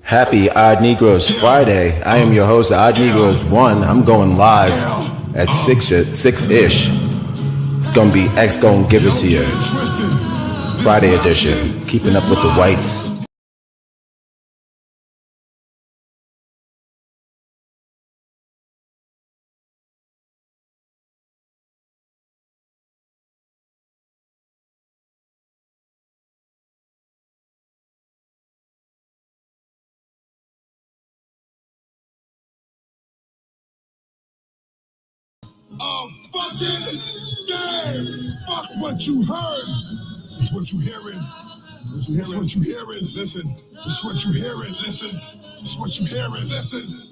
Happy Odd Negroes Friday. I am your host, Odd Negroes 1. I'm going live at 6-ish. It's going to be X Gon' Give It To You. Friday edition. Keeping up with the whites. Fucking game. Fuck what you heard. This is what you hearing. This is what you hearing. Listen. This is what you hearing. Listen. This is what you hearing. Listen.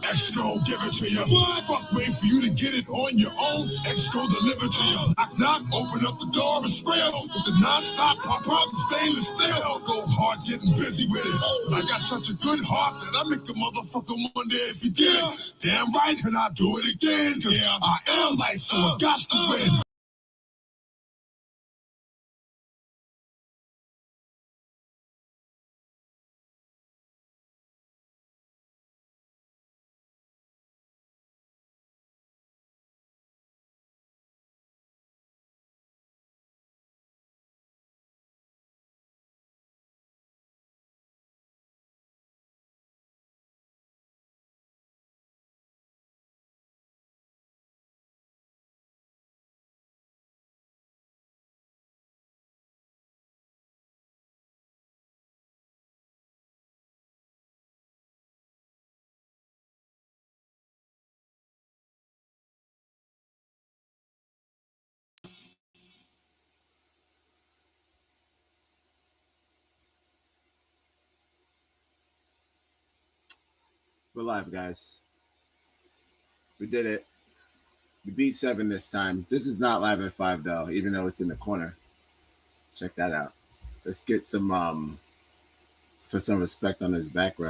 X gon' give it to you. Fuck, wait for you to get it on your own. X gon' deliver to you. Knock, knock, open up the door and spray with the non-stop pop up stainless steel. Go hard getting busy with it. But I got such a good heart that I make the motherfucker wonder if you did. Damn right, and I'll do it again. Cause I am like, so I got to win. We're live, guys. We did it. We beat 7 this time. This is not live at 5, though, even though it's in the corner. Check that out. Let's get some, let's put some respect on his background.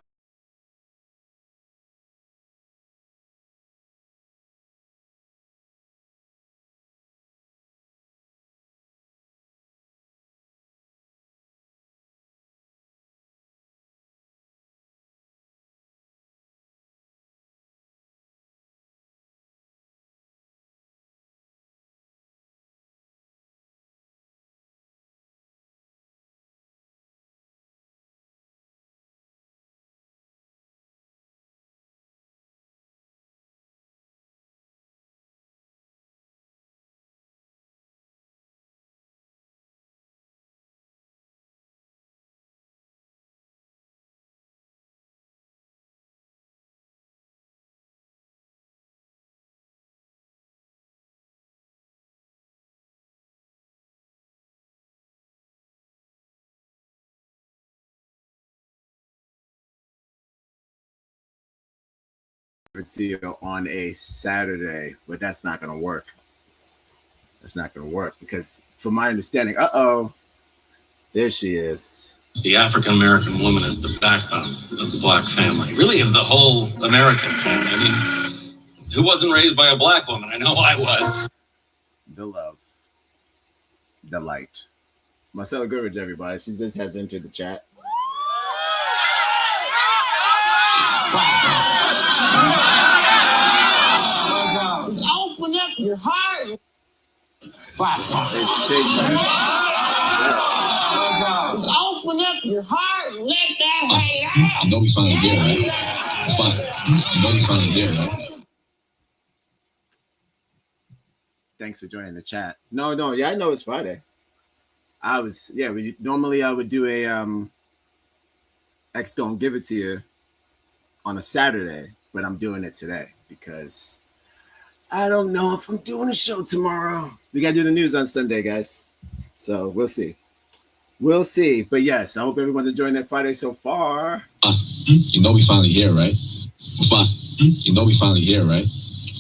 To you on a Saturday, but that's not going to work. That's not going to work because, from my understanding, there she is. The African American woman is the backbone of the black family, really of the whole American family. I mean, who wasn't raised by a black woman? I know I was. The love, the light. Marcella Goodrich, everybody. She just has entered the chat. Open up your heart. Open up your heart and let that hate out. You know we finally there, right? It's possible. You know we finally there, right? Thanks for joining the chat. No, yeah, I know it's Friday. Normally I would do a X Gon' Give It To You on a Saturday, but I'm doing it today because I don't know if I'm doing a show tomorrow. We got to do the news on Sunday, guys. So we'll see. We'll see. But yes, I hope everyone's enjoying their Friday so far. You know we finally here, right? You know we finally here, right?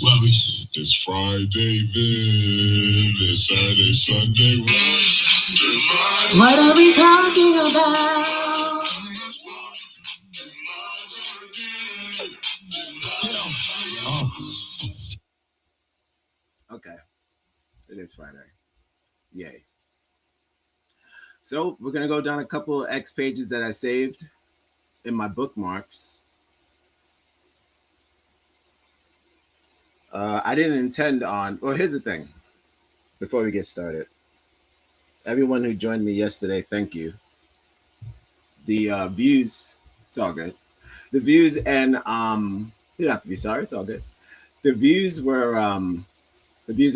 Well, it's Friday, then it's Saturday, Sunday. What are we talking about? Okay. It is Friday. Yay. So we're going to go down a couple of X pages that I saved in my bookmarks. I didn't intend on. Well, here's the thing. Before we get started, everyone who joined me yesterday, thank you. The views, it's all good. The views and you don't have to be sorry. It's all good. The views were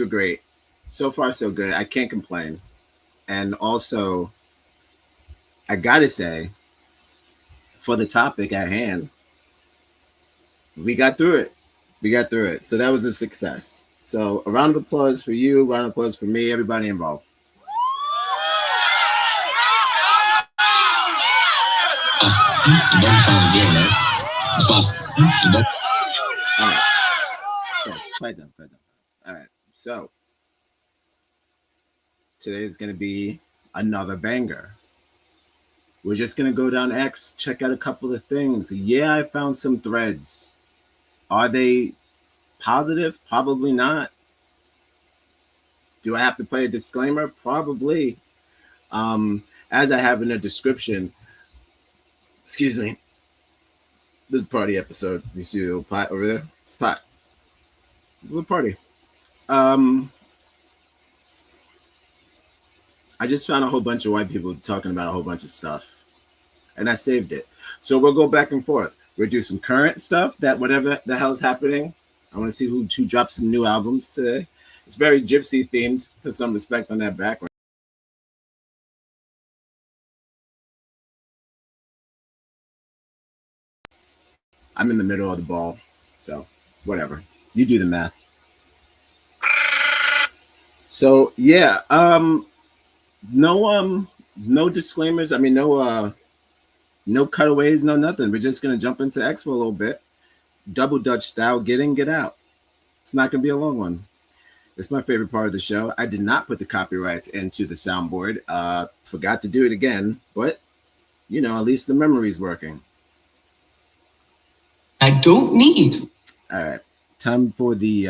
great. So far, so good. I can't complain. And also, I gotta say, for the topic at hand, we got through it. We got through it. So that was a success. So a round of applause for you, a round of applause for me, everybody involved. All right. Yes, quiet down, quiet down. All right. So today is going to be another banger. We're just going to go down X, check out a couple of things. Yeah, I found some threads. Are they positive? Probably not. Do I have to play a disclaimer? Probably. As I have in the description, excuse me, this party episode. You see the little pot over there? It's pot. It's a little party. Um, I just found a whole bunch of white people talking about a whole bunch of stuff, and I saved it. So we'll go back and forth. We'll do some current stuff that whatever the hell is happening. I want to see who drops some new albums today. It's very gypsy themed. Put some respect on that background. I'm in the middle of the ball, so whatever. You do the math. So yeah, no disclaimers. I mean, no cutaways, no nothing. We're just gonna jump into X for a little bit, double Dutch style. Get in, get out. It's not gonna be a long one. It's my favorite part of the show. I did not put the copyrights into the soundboard. Forgot to do it again, but at least the memory's working. I don't need. All right, time for the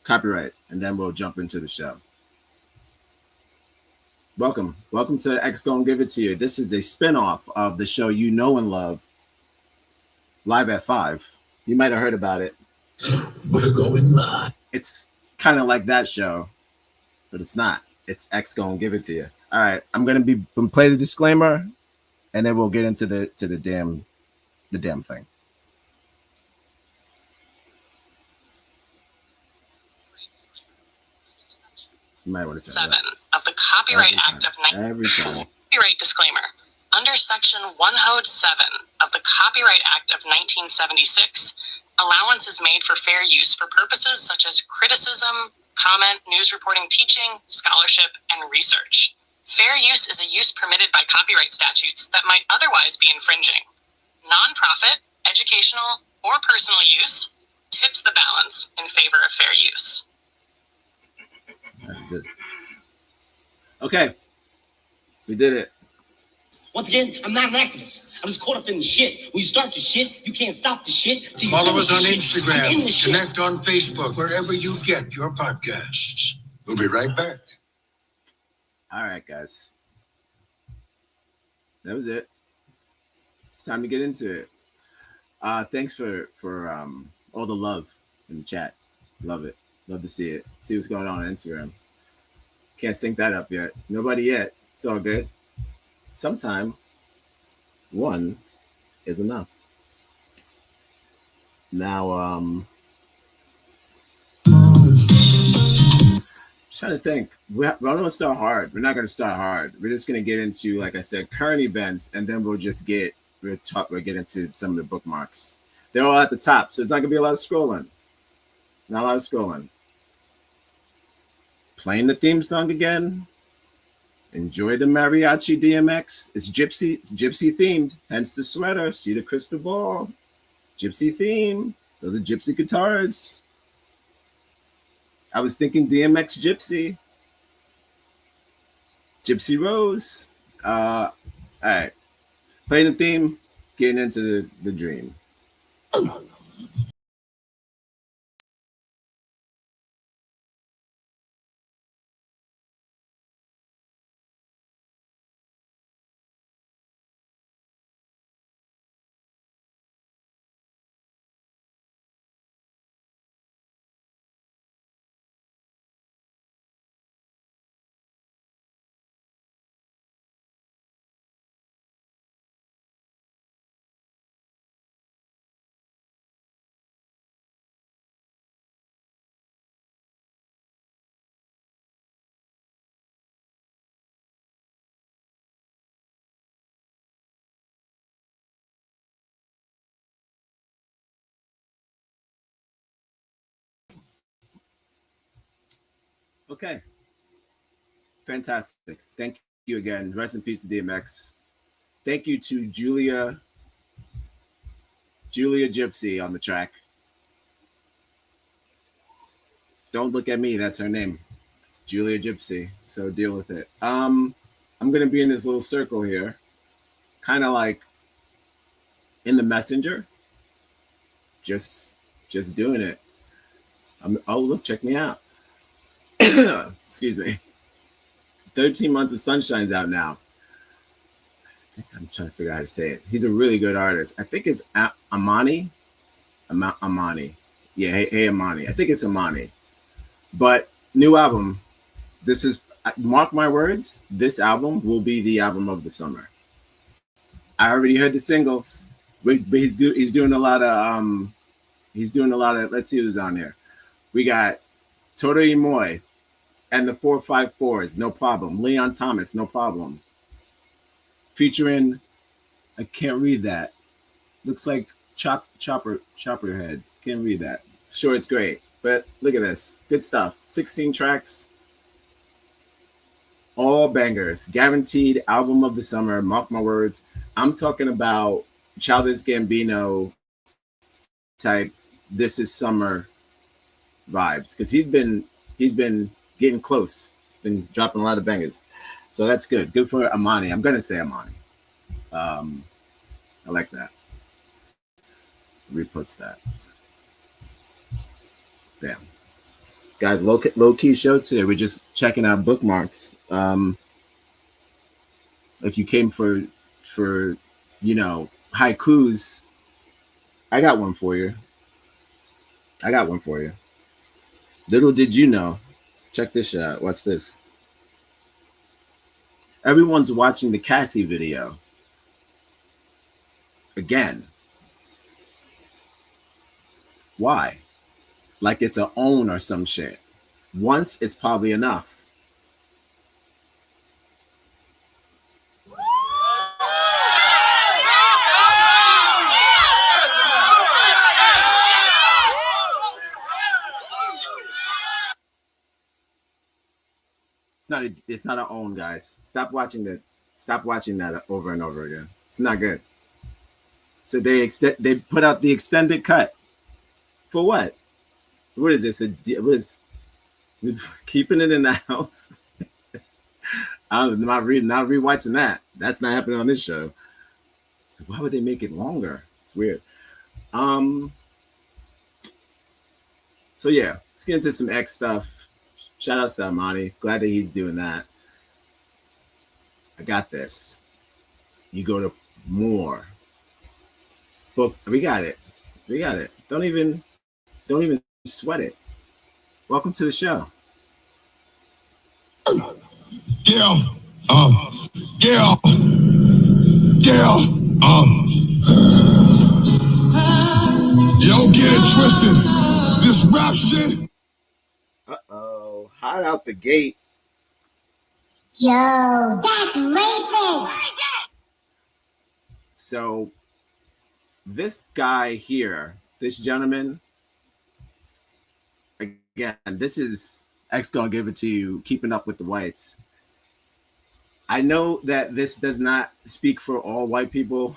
copyright, and then we'll jump into the show. Welcome to X Gon Give It To You. This is a spinoff of the show you know and love, Live at 5. You might have heard about it. We're going live. It's kind of like that show, but it's not. It's X Gon Give It To You. All right, I'm gonna play the disclaimer, and then we'll get into the damn thing. You might want to say 7 of the Copyright Act of every time. Copyright disclaimer. Under Section 107 of the Copyright Act of 1976, allowance is made for fair use for purposes such as criticism, comment, news reporting, teaching, scholarship, and research. Fair use is a use permitted by copyright statutes that might otherwise be infringing. Nonprofit, educational, or personal use tips the balance in favor of fair use. Good. Okay, we did it. Once again, I'm not an activist. I'm just caught up in the shit. When you start the shit, you can't stop the shit till you Follow finish us on the shit. I'm in the Instagram. shit. Connect on Facebook. Wherever you get your podcasts. We'll be right back. All right, guys. That was it. It's time to get into it. Thanks for all the love in the chat. Love it. Love to see it. See what's going on Instagram. Can't sync that up yet. Nobody yet. It's all good. Sometime one is enough. Now, I'm trying to think. We're not going to start hard. We're not going to start hard. We're just going to get into, like I said, current events, and then we'll get into some of the bookmarks. They're all at the top, so it's not going to be a lot of scrolling. Not a lot of scrolling. Playing the theme song again. Enjoy the mariachi DMX. It's gypsy themed, hence the sweater. See the crystal ball. Gypsy theme. Those are gypsy guitars. I was thinking DMX Gypsy. Gypsy Rose. All right. Playing the theme, getting into the dream. Okay. Fantastic. Thank you again. Rest in peace to DMX. Thank you to Julia Gypsy on the track. Don't look at me. That's her name. Julia Gypsy. So deal with it. I'm gonna be in this little circle here, kind of like in the messenger, just just doing it. Oh look, check me out. Excuse me. 13 Months of Sunshine's out now. I'm trying to figure out how to say it. He's a really good artist. I think it's Amani. Amani. Yeah, hey Amani. I think it's Amani. But new album. This is, mark my words. This album will be the album of the summer. I already heard the singles, but he's doing a lot of he's doing a lot of. Let's see who's on there. We got Toto Imoy and the 454s, no problem. Leon Thomas, no problem. Featuring, I can't read that. Looks like Chopper Head. Can't read that. Sure, it's great, but look at this. Good stuff. 16 tracks, all bangers. Guaranteed album of the summer. Mark my words. I'm talking about Childish Gambino type. This is summer vibes because he's been getting close. He's been dropping a lot of bangers, so that's good. Good for Amani. I'm gonna say Amani. I like that. Repost that. Damn. Guys, low key show today. We're just checking out bookmarks. If you came for haikus, I got one for you. Little did you know. Check this out. Watch this. Everyone's watching the Cassie video again. Why? Like it's a own or some shit. Once, it's probably enough. It's not our own, guys. Stop watching that over and over again. It's not good. So they put out the extended cut. For what? What is this? It was keeping it in the house. I'm not rewatching that. That's not happening on this show. So why would they make it longer? It's weird. So yeah, let's get into some X stuff. Shout out to Amani. Glad that he's doing that. I got this. You go to more. Book. We got it. Don't even sweat it. Welcome to the show. Gail, y'all get it twisted. This rap shit. Uh-oh. Hot out the gate. Yo, that's racist. So this guy here, this gentleman, again, this is X gonna give it to you, keeping up with the whites. I know that this does not speak for all white people,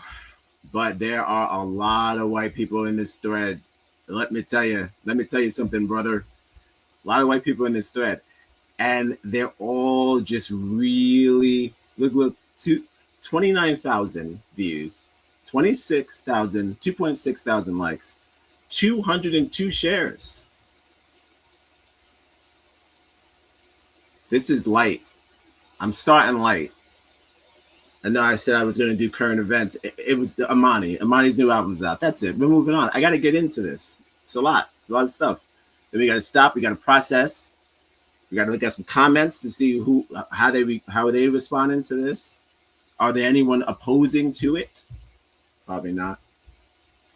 but there are a lot of white people in this thread. Let me tell you something, brother. A lot of white people in this thread. And they're all just really, look, 29,000 views, 2.6 thousand likes, 202 shares. This is light. I'm starting light. I know I said I was going to do current events. It was Amani's new album's out. That's it. We're moving on. I got to get into this. It's a lot of stuff. Then we got to stop. We got to process. We got to look at some comments to see how are they responding to this. Are there anyone opposing to it? Probably not.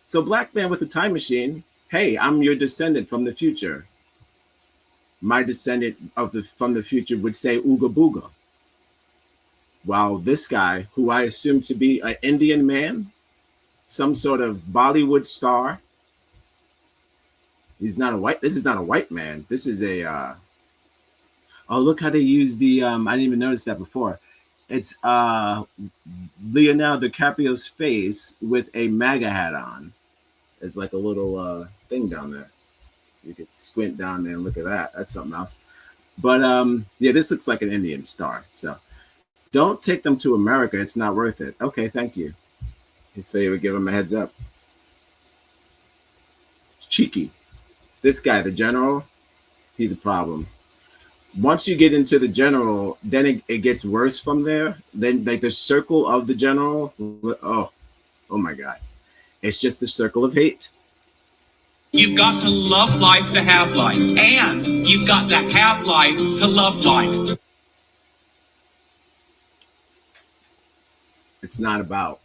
So Black Man with a Time Machine. Hey, I'm your descendant from the future. My descendant from the future would say Ooga Booga. While this guy, who I assume to be an Indian man, some sort of Bollywood star. This is not a white man. This is a Oh, look how they use the I didn't even notice that before. It's Leonardo DiCaprio's face with a MAGA hat on. It's like a little thing down there. You could squint down there and look at that. That's something else. But yeah, this looks like an Indian star. So don't take them to America. It's not worth it. Okay, thank you. So you would give them a heads up. It's cheeky. This guy, the general, he's a problem. Once you get into the general, then it gets worse from there. Then like the circle of the general, oh my God. It's just the circle of hate. You've got to love life to have life, and you've got to have life to love life. It's not about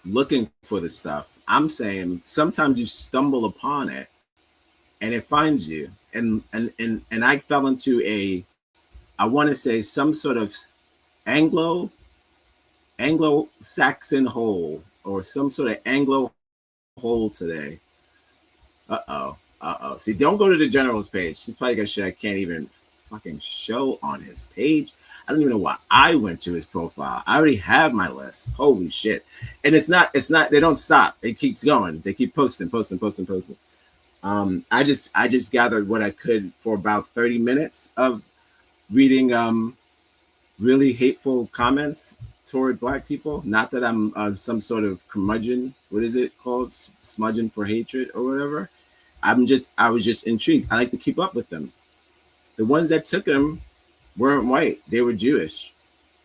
looking for the stuff. I'm saying sometimes you stumble upon it and it finds you. And I fell into I want to say some sort of Anglo-Saxon hole or some sort of Anglo hole today. See, don't go to the general's page. He's probably got shit I can't even fucking show on his page. I don't even know why I went to his profile. I already have my list. Holy shit. And it's not, they don't stop. It keeps going. They keep posting. I just gathered what I could for about 30 minutes of reading really hateful comments toward Black people. Not that I'm some sort of curmudgeon. What is it called? Smudging for hatred or whatever. I was just intrigued. I like to keep up with them. The ones that took him weren't white. They were Jewish.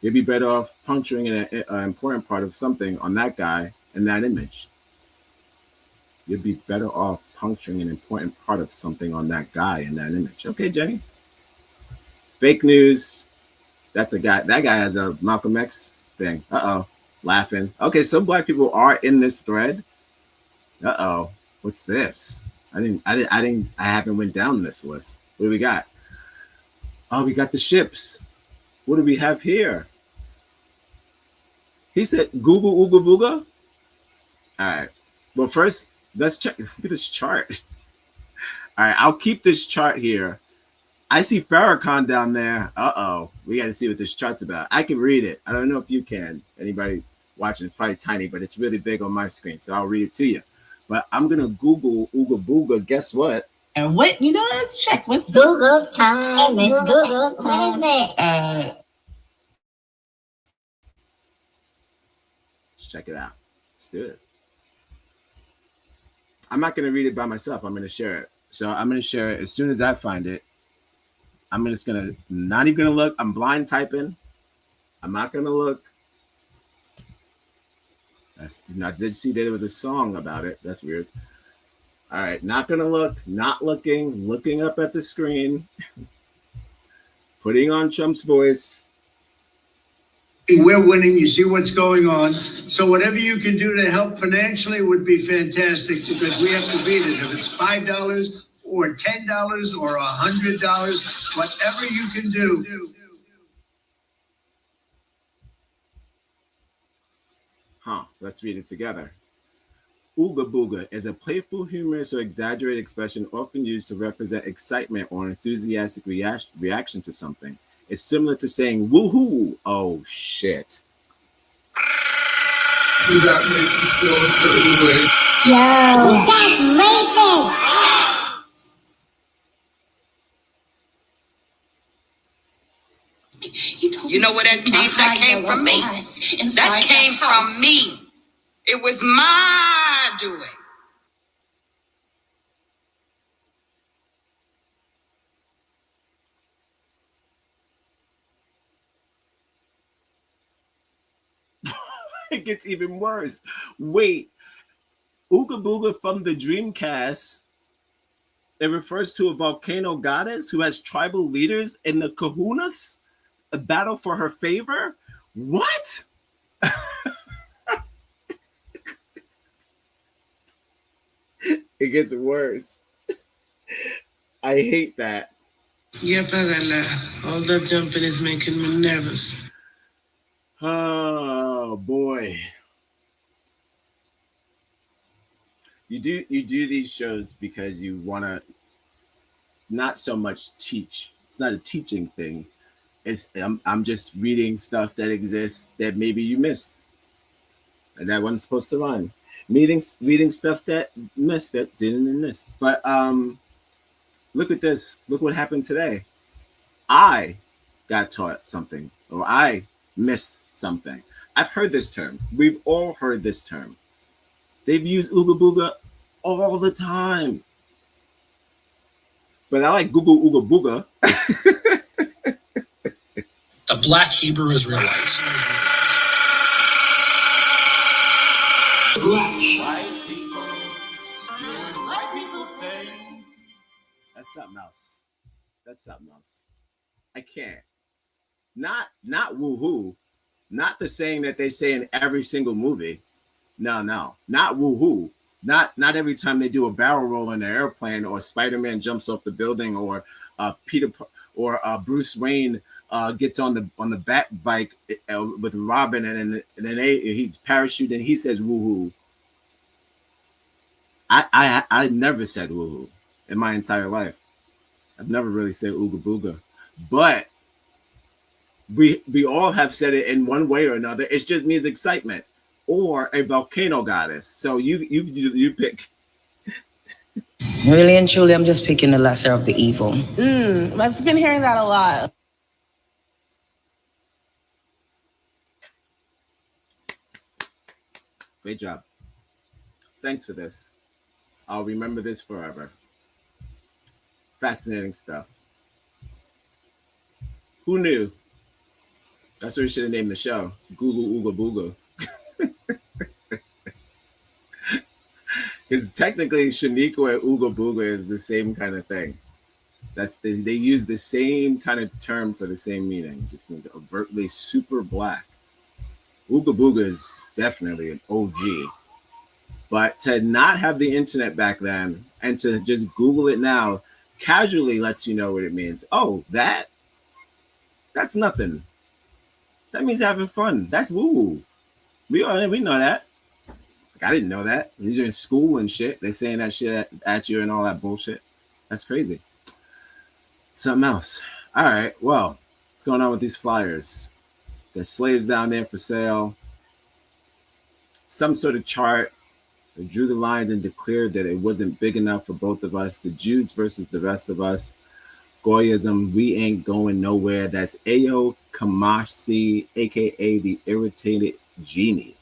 You'd be better off puncturing an important part of something on that guy in that image. You'd be better off puncturing an important part of something on that guy in that image. Okay, Jenny. Fake news. That's a guy. That guy has a Malcolm X thing. Laughing. Okay, some Black people are in this thread. What's this? I haven't went down this list. What do we got? Oh, we got the ships. What do we have here? He said Google Ooga Booga. All right. Well, first, let's check. Look at this chart. All right, I'll keep this chart here. I see Farrakhan down there. We got to see what this chart's about. I can read it. I don't know if you can. Anybody watching? It's probably tiny, but it's really big on my screen, so I'll read it to you. But I'm gonna Google Ooga Booga. Guess what? And what, let's check with Google time. It's Google time. What is it? Let's check it out. Let's do it. I'm not gonna read it by myself. I'm gonna share it. So I'm gonna share it as soon as I find it. I'm just gonna not even gonna look. I'm blind typing. I'm not gonna look. I did see that there was a song about it. That's weird. All right, not gonna look, not looking, looking up at the screen, putting on Trump's voice. We're winning. You see what's going on. So whatever you can do to help financially would be fantastic because we have to beat it. If it's $5 or $10 or $100, whatever you can do. Let's read it together. Ooga Booga is a playful, humorous, or exaggerated expression often used to represent excitement or enthusiastic reaction to something. It's similar to saying woohoo. Oh shit. Does that make you feel a certain way? Yo, that's racist. You know where that came? That came from me. That came from me. It was my doing. It gets even worse. Wait, Ooga Booga from the Dreamcast. It refers to a volcano goddess who has tribal leaders in the kahunas, a battle for her favor. What? It gets worse. I hate that. Yeah, Pagala. All that jumping is making me nervous. Oh boy. You do these shows because you want to not so much teach It's not a teaching thing. I'm just reading stuff that exists that maybe you missed, and that wasn't supposed to run. Reading stuff that missed that didn't miss. But look at this. Look what happened today. I got taught something, or I missed something. I've heard this term. We've all heard this term. They've used Ooga Booga all the time. But I like Google Ooga Booga. The Black Hebrew Israelites. White people doing white people things. That's something else. That's something else. I can't. Not woohoo. Not the saying that they say in every single movie. No. Not woohoo. Not every time they do a barrel roll in an airplane, or Spider-Man jumps off the building, or Bruce Wayne gets on the bat bike with Robin, and then he parachute and he says woohoo. I never said woohoo in my entire life. I've never really said ooga booga, but we all have said it in one way or another. It just means excitement, or a volcano goddess. So you pick. Really and truly, I'm just picking the lesser of the evil. I've been hearing that a lot. Great job. Thanks for this. I'll remember this forever. Fascinating stuff. Who knew? That's what we should have named the show. Google Ooga Booga. Because technically Shaniqua and Ooga Booga is the same kind of thing. They use the same kind of term for the same meaning. It just means overtly super black. Ooga Booga is definitely an OG. But to not have the internet back then and to just Google it now casually lets you know what it means. Oh, that's nothing. That means having fun. That's woo. We know that. Like, I didn't know that. You're in school and shit. They're saying that shit at you and all that bullshit. That's crazy. Something else. All right. Well, what's going on with these flyers? There's slaves down there for sale. Some sort of chart. They drew the lines and declared that it wasn't big enough for both of us. The Jews versus the rest of us. Goyism, we ain't going nowhere. That's Ayo Kamasi, aka the Irritated Genie.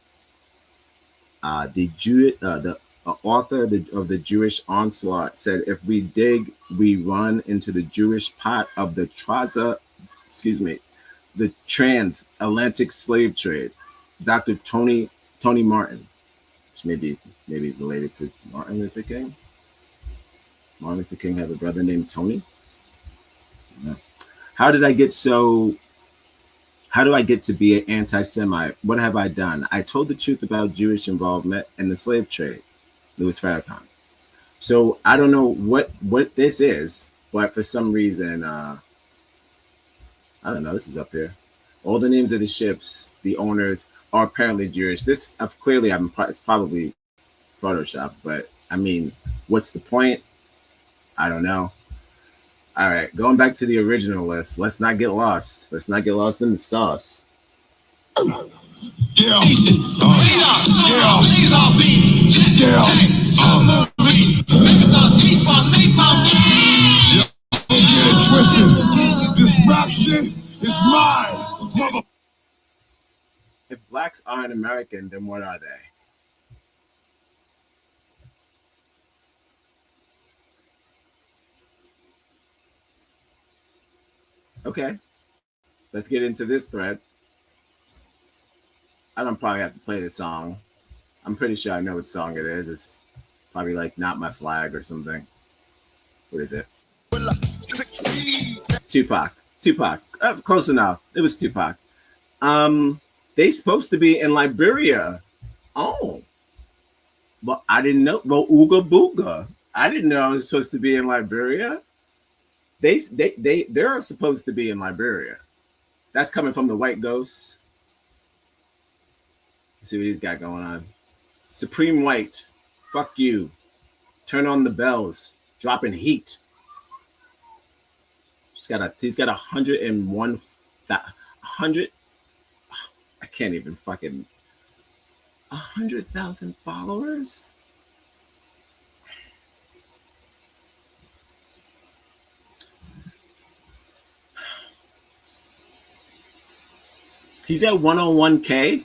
The author of the Jewish Onslaught said, if we dig, we run into the Jewish pot of the the transatlantic slave trade. Dr. Tony Martin, which maybe related to Martin Luther King. Martin Luther King had a brother named Tony. No. How do I get to be an anti-Semite? What have I done? I told the truth about Jewish involvement in the slave trade. Louis Farrakhan. So I don't know what this is, but for some reason, I don't know. This is up here. All the names of the ships, the owners, are apparently Jewish. This clearly, it's probably Photoshop, but I mean, what's the point? I don't know. All right, going back to the original list. Let's not get lost. Let's not get lost in the sauce. Don't get it twisted. This rap shit is mine, mother. If blacks aren't American, then what are they? Okay, let's get into this thread. I don't probably have to play this song. I'm pretty sure I know what song it is. It's probably like Not My Flag or something. What is it? Tupac. Close enough. It was Tupac. They supposed to be in Liberia. Oh. But I didn't know. Well, Ooga Booga. I didn't know I was supposed to be in Liberia. They're supposed to be in Liberia. That's coming from the White Ghosts. Let's see what he's got going on. Supreme White. Fuck you. Turn on the bells. Dropping heat. He's got 101 100. I can't even fucking 100,000 followers. He's at 101K.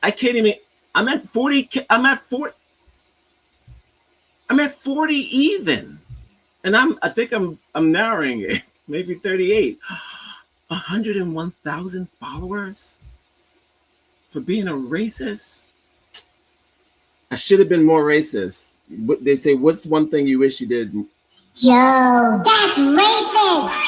I can't even. I'm at 40K. I'm at 40 even, and I think I'm narrowing it. Maybe 38. 101,000 followers for being a racist. I should have been more racist. They'd say, "What's one thing you wish you did?" Yo, that's racist.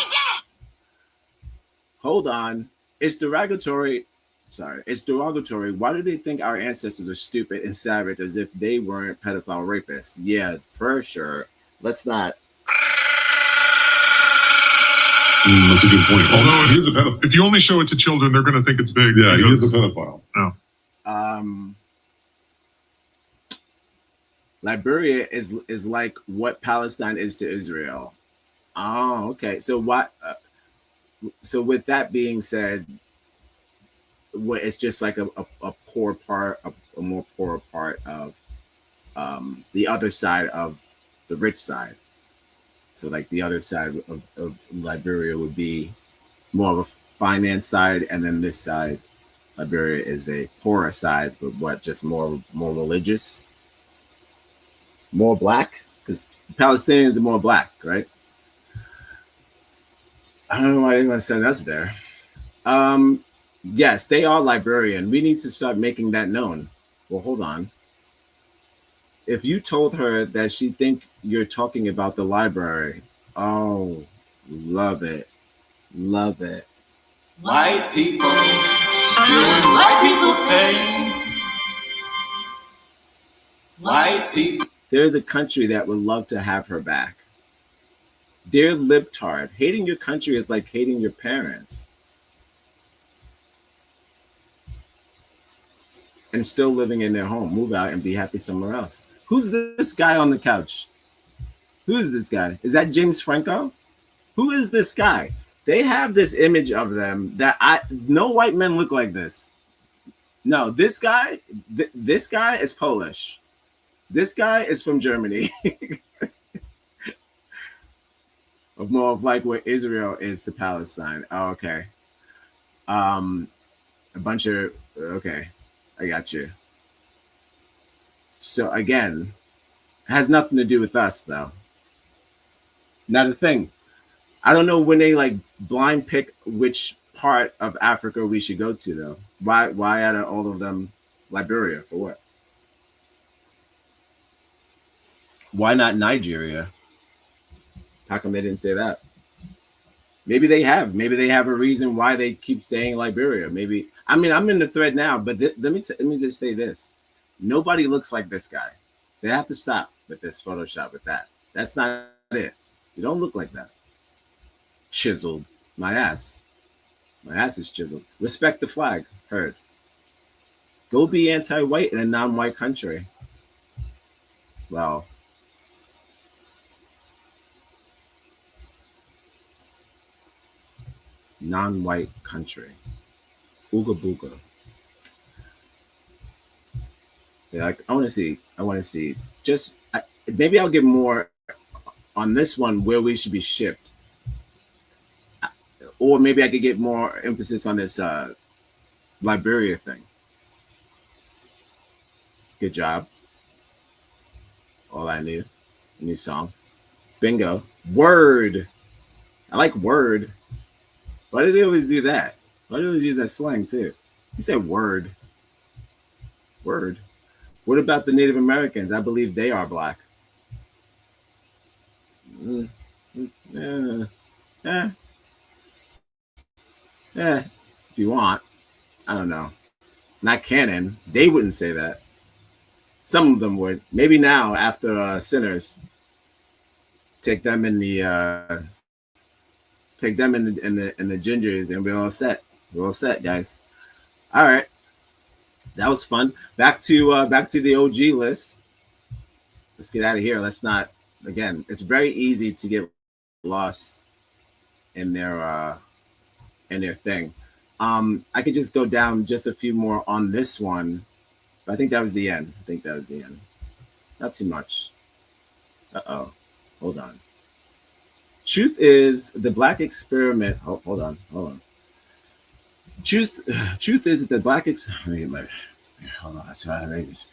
Hold on, it's derogatory. Sorry, it's derogatory. Why do they think our ancestors are stupid and savage as if they weren't pedophile rapists? Yeah, for sure. Let's not. That's a good point. Although he is a pedophile. If you only show it to children, they're going to think it's big. Yeah, he is a pedophile. No. Liberia is like what Palestine is to Israel. Oh, okay. So what? So with that being said, what it's just like a poor part, a more poor part of the other side of the rich side. So like the other side of Liberia would be more of a finance side, and then this side, Liberia is a poorer side, but what, just more religious, more black, because Palestinians are more black, right? I don't know why they're going to send us there. Yes, they are Liberian. We need to start making that known. Well, hold on. If you told her that she'd think you're talking about the library, oh, love it. Love it. White people doing white people things. White people. There's a country that would love to have her back. Dear libtard, hating your country is like hating your parents. And still living in their home. Move out and be happy somewhere else. Who's this guy on the couch? Who is this guy? Is that James Franco? Who is this guy? They have this image of them that no white men look like this. No, this guy is Polish. This guy is from Germany. Of more of like what Israel is to Palestine. Oh, okay. A bunch of, okay, I got you. So again, it has nothing to do with us though. Not a thing. I don't know when they like blind pick which part of Africa we should go to though. Why out of all of them Liberia for what? Why not Nigeria? How come they didn't say that? Maybe they have. Maybe they have a reason why they keep saying Liberia. Maybe. I mean, I'm in the thread now, but let me just say this: nobody looks like this guy. They have to stop with this Photoshop with that. That's not it. You don't look like that. Chiseled. My ass. My ass is chiseled. Respect the flag. Heard. Go be anti-white in a non-white country. Well. Non-white country. Ooga booga. Yeah, like, I want to see. Just maybe I'll get more on this one where we should be shipped, or maybe I could get more emphasis on this Liberia thing. Good job. All I knew. New song. Bingo. Word. I like word. Why do they always do that? Why do they always use that slang too? You said word. Word. What about the Native Americans? I believe they are black. If you want. I don't know. Not canon. They wouldn't say that. Some of them would. Maybe now after Sinners. Take them in the gingers, and we're all set. We're all set, guys. All right, that was fun. Back to the OG list. Let's get out of here. Let's not. Again, it's very easy to get lost in their thing. I could just go down just a few more on this one, but I think that was the end. Not too much. Hold on. Truth is the black experiment. Hold on. Truth is the black experiment. Hold on. That's right.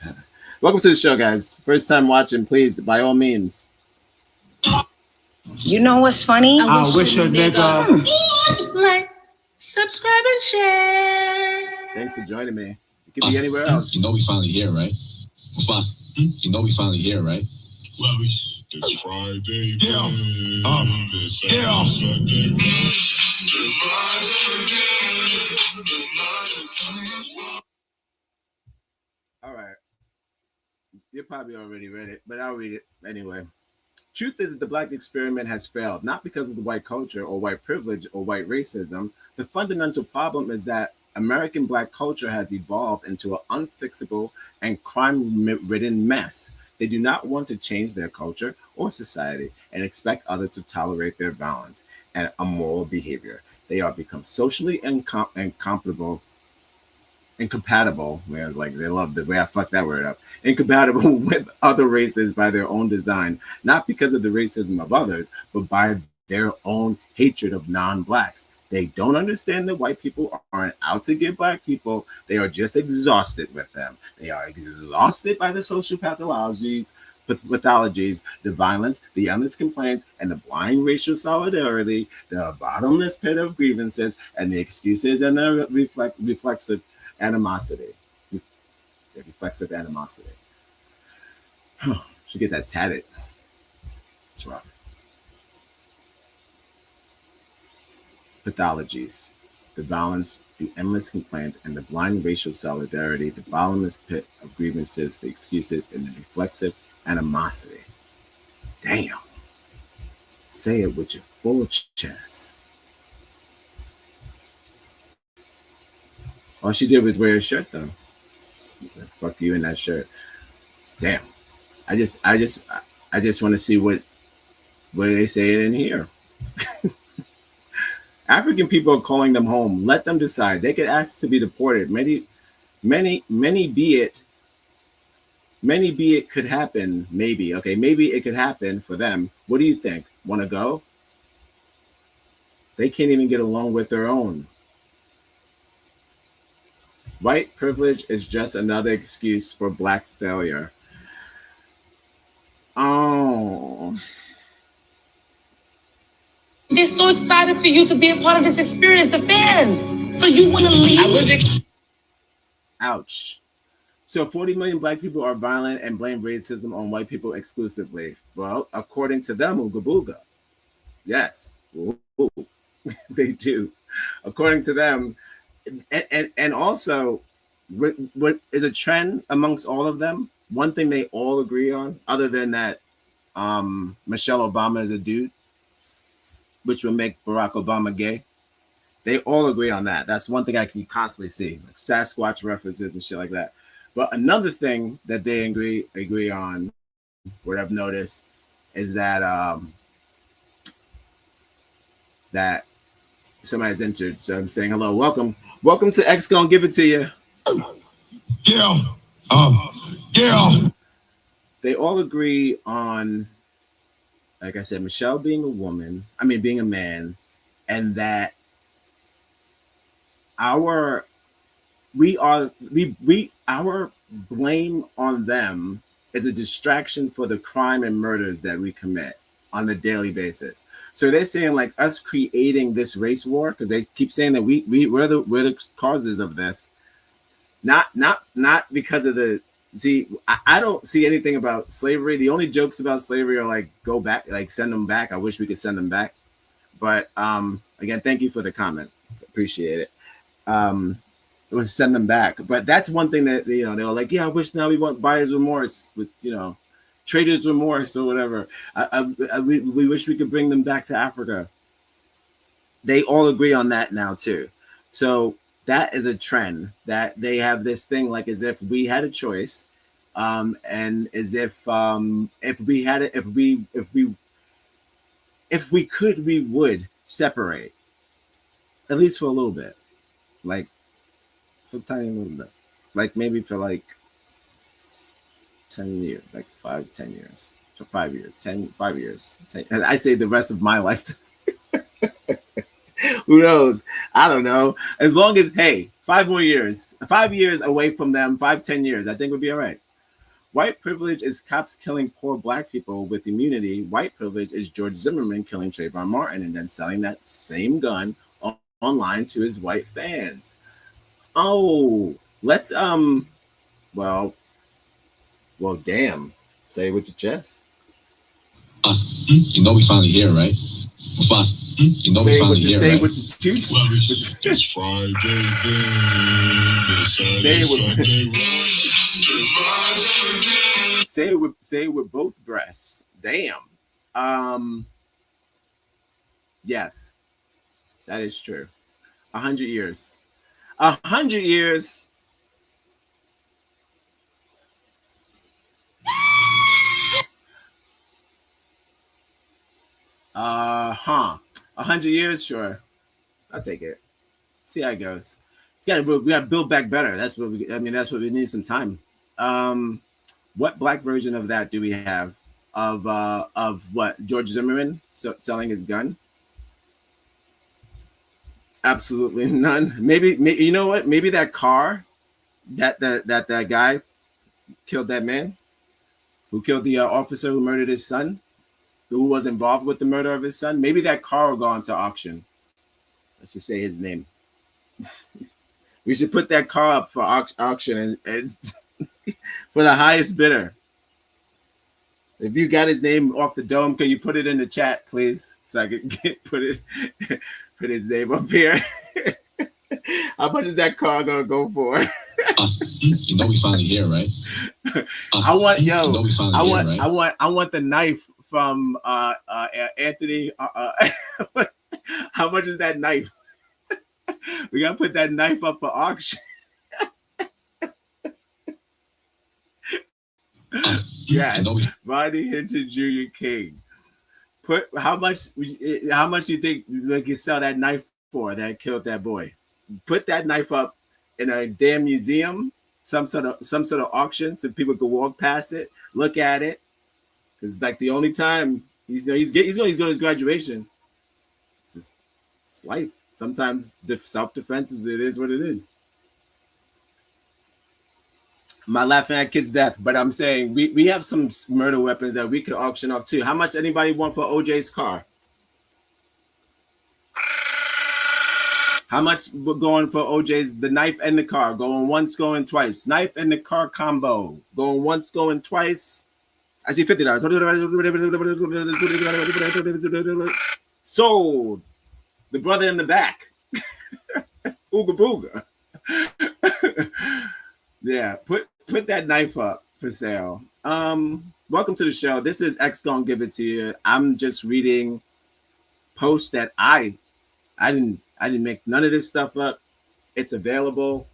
Welcome to the show, guys. First time watching, please, by all means. You know what's funny? I wish a nigga. Like, subscribe and share. Thanks for joining me. It could be anywhere else. You know we finally here, right? You know we finally here, right? Well, it's Friday. Yeah. All right. You probably already read it, but I'll read it anyway. Truth is that the black experiment has failed, not because of the white culture or white privilege or white racism. The fundamental problem is that American black culture has evolved into an unfixable and crime-ridden mess. They do not want to change their culture or society and expect others to tolerate their violence and immoral behavior. They are become socially incompatible. Where it's like they love the way I fucked that word up. Incompatible with other races by their own design, not because of the racism of others, but by their own hatred of non-blacks. They don't understand that white people aren't out to get black people. They are just exhausted with them. They are exhausted by the social pathologies, the violence, the endless complaints, and the blind racial solidarity, the bottomless pit of grievances, and the excuses and the reflexive animosity. Should get that tatted. It's rough. Pathologies, the violence, the endless complaints, and the blind racial solidarity, the bottomless pit of grievances, the excuses, and the reflexive animosity. Damn. Say it with your full chest. All she did was wear a shirt, though. He's like, fuck you in that shirt. Damn. I just want to see what they say in here. African people are calling them home. Let them decide. They could ask to be deported. Many be it could happen. Maybe. Okay, maybe it could happen for them. What do you think? Want to go? They can't even get along with their own. White privilege is just another excuse for black failure. Oh. They're so excited for you to be a part of this experience, the fans. So you want to leave? Ouch. So 40 million black people are violent and blame racism on white people exclusively. Well, according to them, Ooga Booga. Yes. Ooh, they do. According to them, and also, what is a trend amongst all of them? One thing they all agree on, other than that, Michelle Obama is a dude, which would make Barack Obama gay. They all agree on that. That's one thing I can constantly see, like Sasquatch references and shit like that. But another thing that they agree on, what I've noticed, is that that somebody's entered. So I'm saying hello, welcome to X Gon Give It To You. Yeah. Yeah. They all agree on, like I said, Michelle being being a man, and that our blame on them is a distraction for the crime and murders that we commit on a daily basis. So they're saying like us creating this race war, because they keep saying that we're the causes of this. Not because of the I don't see anything about slavery. The only jokes about slavery are like go back, like send them back. I wish we could send them back. But again, thank you for the comment. Appreciate it. It was send them back. But that's one thing that they were like, yeah, I wish now we want buyer's remorse with trader's remorse or whatever. We wish we could bring them back to Africa. They all agree on that now too. So that is a trend that they have this thing like as if we had a choice, and as if we if we could, we would separate, at least for a little bit, like for a tiny little bit, like maybe for like 10 years, like 5, 10 years, for 5 years, 5 years. 10, and I say the rest of my life. Who knows? I don't know. As long as, hey, 5 more years, 5 years away from them, 5, 10 years, I think would be all right. White privilege is cops killing poor black people with immunity. White privilege is George Zimmerman killing Trayvon Martin and then selling that same gun online to his white fans. Oh, let's well, damn. Say it with your chest. Us, you know we finally here, right? Us, you know we finally here, say right? It with your tooth. Well, it's Friday, say it with say it with both breasts. Damn. Yes, that is true. 100 years. 100 years. Huh. 100 years, sure. I'll take it. See how it goes. We gotta build back better. That's what we. I mean, that's what we need. Some time. Um, what black version of that do we have? Of what George Zimmerman selling his gun? Absolutely none. Maybe you know what? Maybe that car that guy killed that man who killed the officer who murdered his son, who was involved with the murder of his son. Maybe that car will go onto auction. Let's just say his name. We should put that car up for auction and for the highest bidder. If you got his name off the dome, can you put it in the chat, please, so I can put his name up here? How much is that car gonna go for? Us, you know we finally here, right? Us, I want I want the knife from Anthony. How much is that knife? We gotta put that knife up for auction. Yeah, Rodney Hinton Jr. King. Put how much you think they can sell that knife for that killed that boy? Put that knife up in a damn museum, some sort of auction, so people could walk past it, look at it. It's like the only time he's going to his graduation. It's life. Sometimes self-defense it is what it is. I'm not laughing at kids' death, but I'm saying we have some murder weapons that we could auction off too. How much anybody want for OJ's car? How much we're going for OJ's the knife and the car? Going once, going twice. Knife and the car combo. Going once, going twice. I see $50. Sold. The brother in the back. Ooga booga. Yeah, put that knife up for sale. Welcome to the show. This is X Gonna Give It to You. I'm just reading posts that I didn't make none of this stuff up. It's available.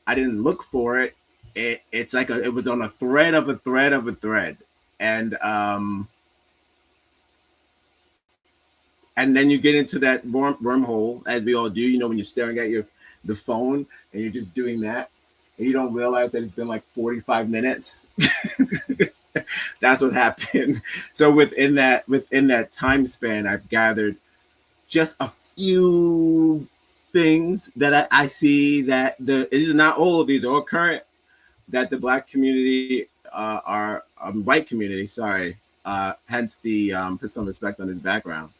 I didn't look for it. It's like it was on a thread of a thread of a thread. And then you get into that wormhole, as we all do, you know, when you're staring at the phone and you're just doing that and you don't realize that it's been like 45 minutes. That's what happened. So within that time span, I've gathered just a few things that I see that these are not old, these are all current, that the black community are white community, sorry, hence the put some respect on his background.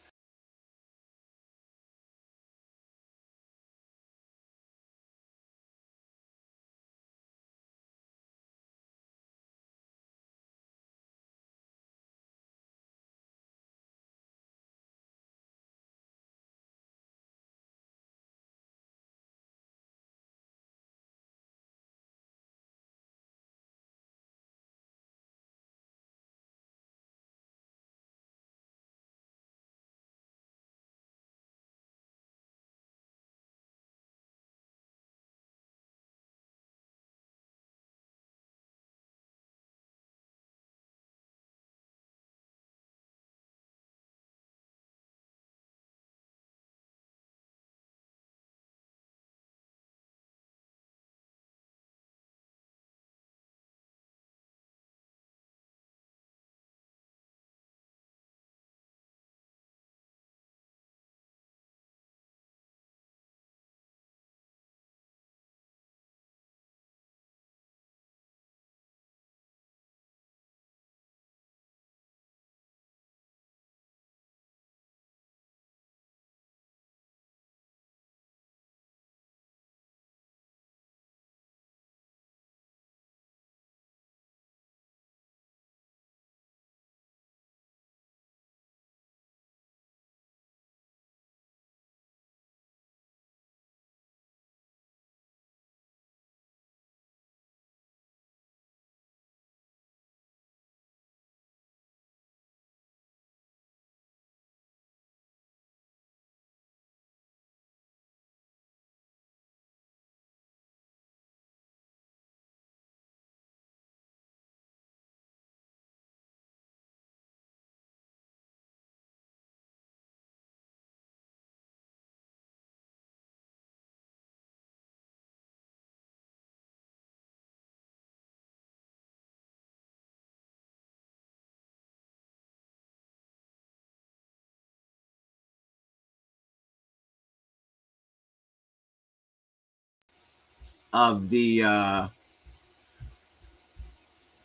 of the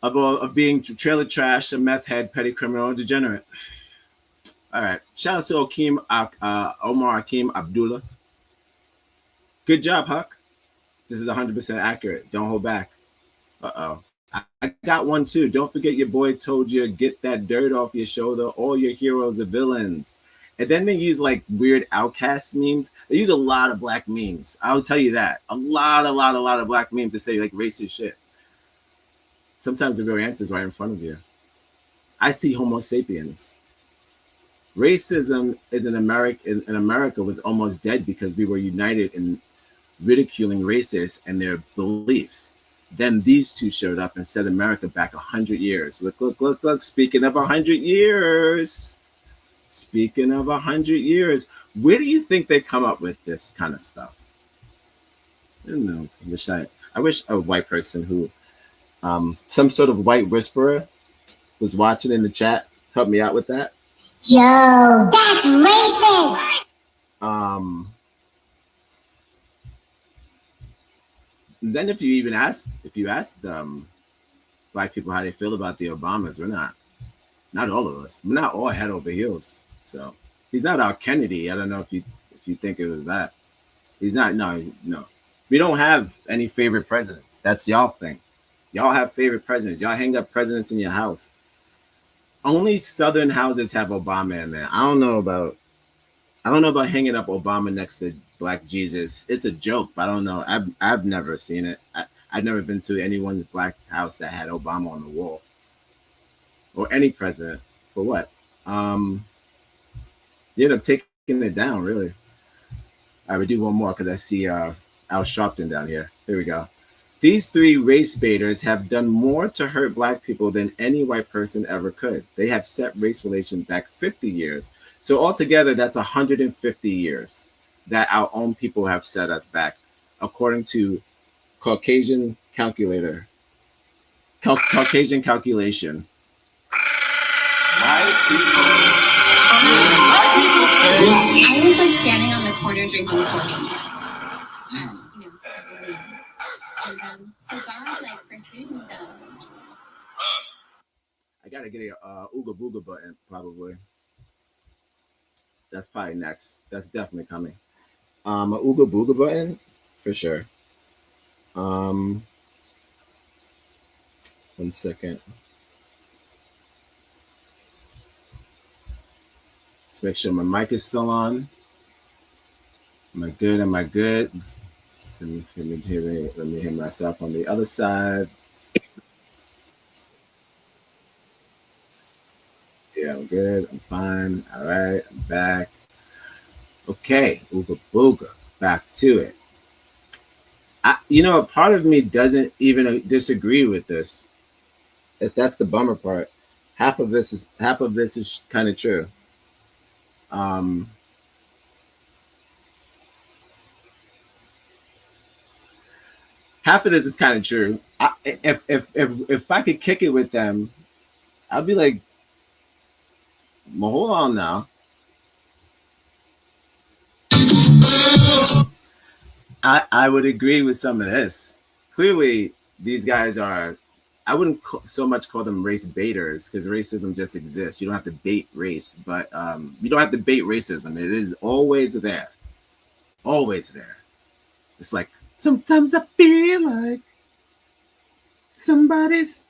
of being trailer trash, a meth head, petty criminal, degenerate. All right. Shout out to Omar Akeem Abdullah. Good job, Huck. This is 100% accurate. Don't hold back. Uh-oh. I got one too. Don't forget your boy told you get that dirt off your shoulder. All your heroes are villains. And then they use like weird outcast memes. They use a lot of black memes. I'll tell you that. A lot of black memes to say like racist shit. Sometimes the real answer is right in front of you. I see Homo sapiens. Racism is in America was almost dead because we were united in ridiculing racists and their beliefs. Then these two showed up and set America back 100 years. Look. Speaking of 100 years, where do you think they come up with this kind of stuff? I don't know. I wish a white person who, some sort of white whisperer was watching in the chat, help me out with that. Yo, that's racist. Then if you asked black people how they feel about the Obamas, not all of us, we're not all head over heels. So he's not our Kennedy. I don't know if you think it was that. He's not. No. We don't have any favorite presidents. That's y'all thing. Y'all have favorite presidents. Y'all hang up presidents in your house. Only Southern houses have Obama in there. I don't know about hanging up Obama next to Black Jesus. It's a joke, but I don't know. I've never seen it. I've never been to anyone's black house that had Obama on the wall, or any president. For what? You end up taking it down, really. I would do one more because I see Al Sharpton down here. Here we go. These three race baiters have done more to hurt black people than any white person ever could. They have set race relations back 50 years. So altogether, that's 150 years that our own people have set us back, according to Caucasian calculation. I was like standing on the corner drinking coffee. So God like pursued me though. I gotta get a Ooga Booga button probably. That's probably next. That's definitely coming. A Ooga Booga button for sure. 1 second. Let's make sure my mic is still on. Am I good? Let me hear myself on the other side. Yeah, I'm good. I'm fine. All right, I'm back. Okay, Ooga Booga. Back to it. A part of me doesn't even disagree with this. If that's the bummer part, half of this is kind of true. Half of this is kind of true. If I could kick it with them, I'd be like, well, hold on now. I would agree with some of this. Clearly, these guys are, I wouldn't so much call them race baiters because racism just exists. You don't have to bait race, but you don't have to bait racism. It is always there. Always there. It's like, sometimes I feel like somebody's.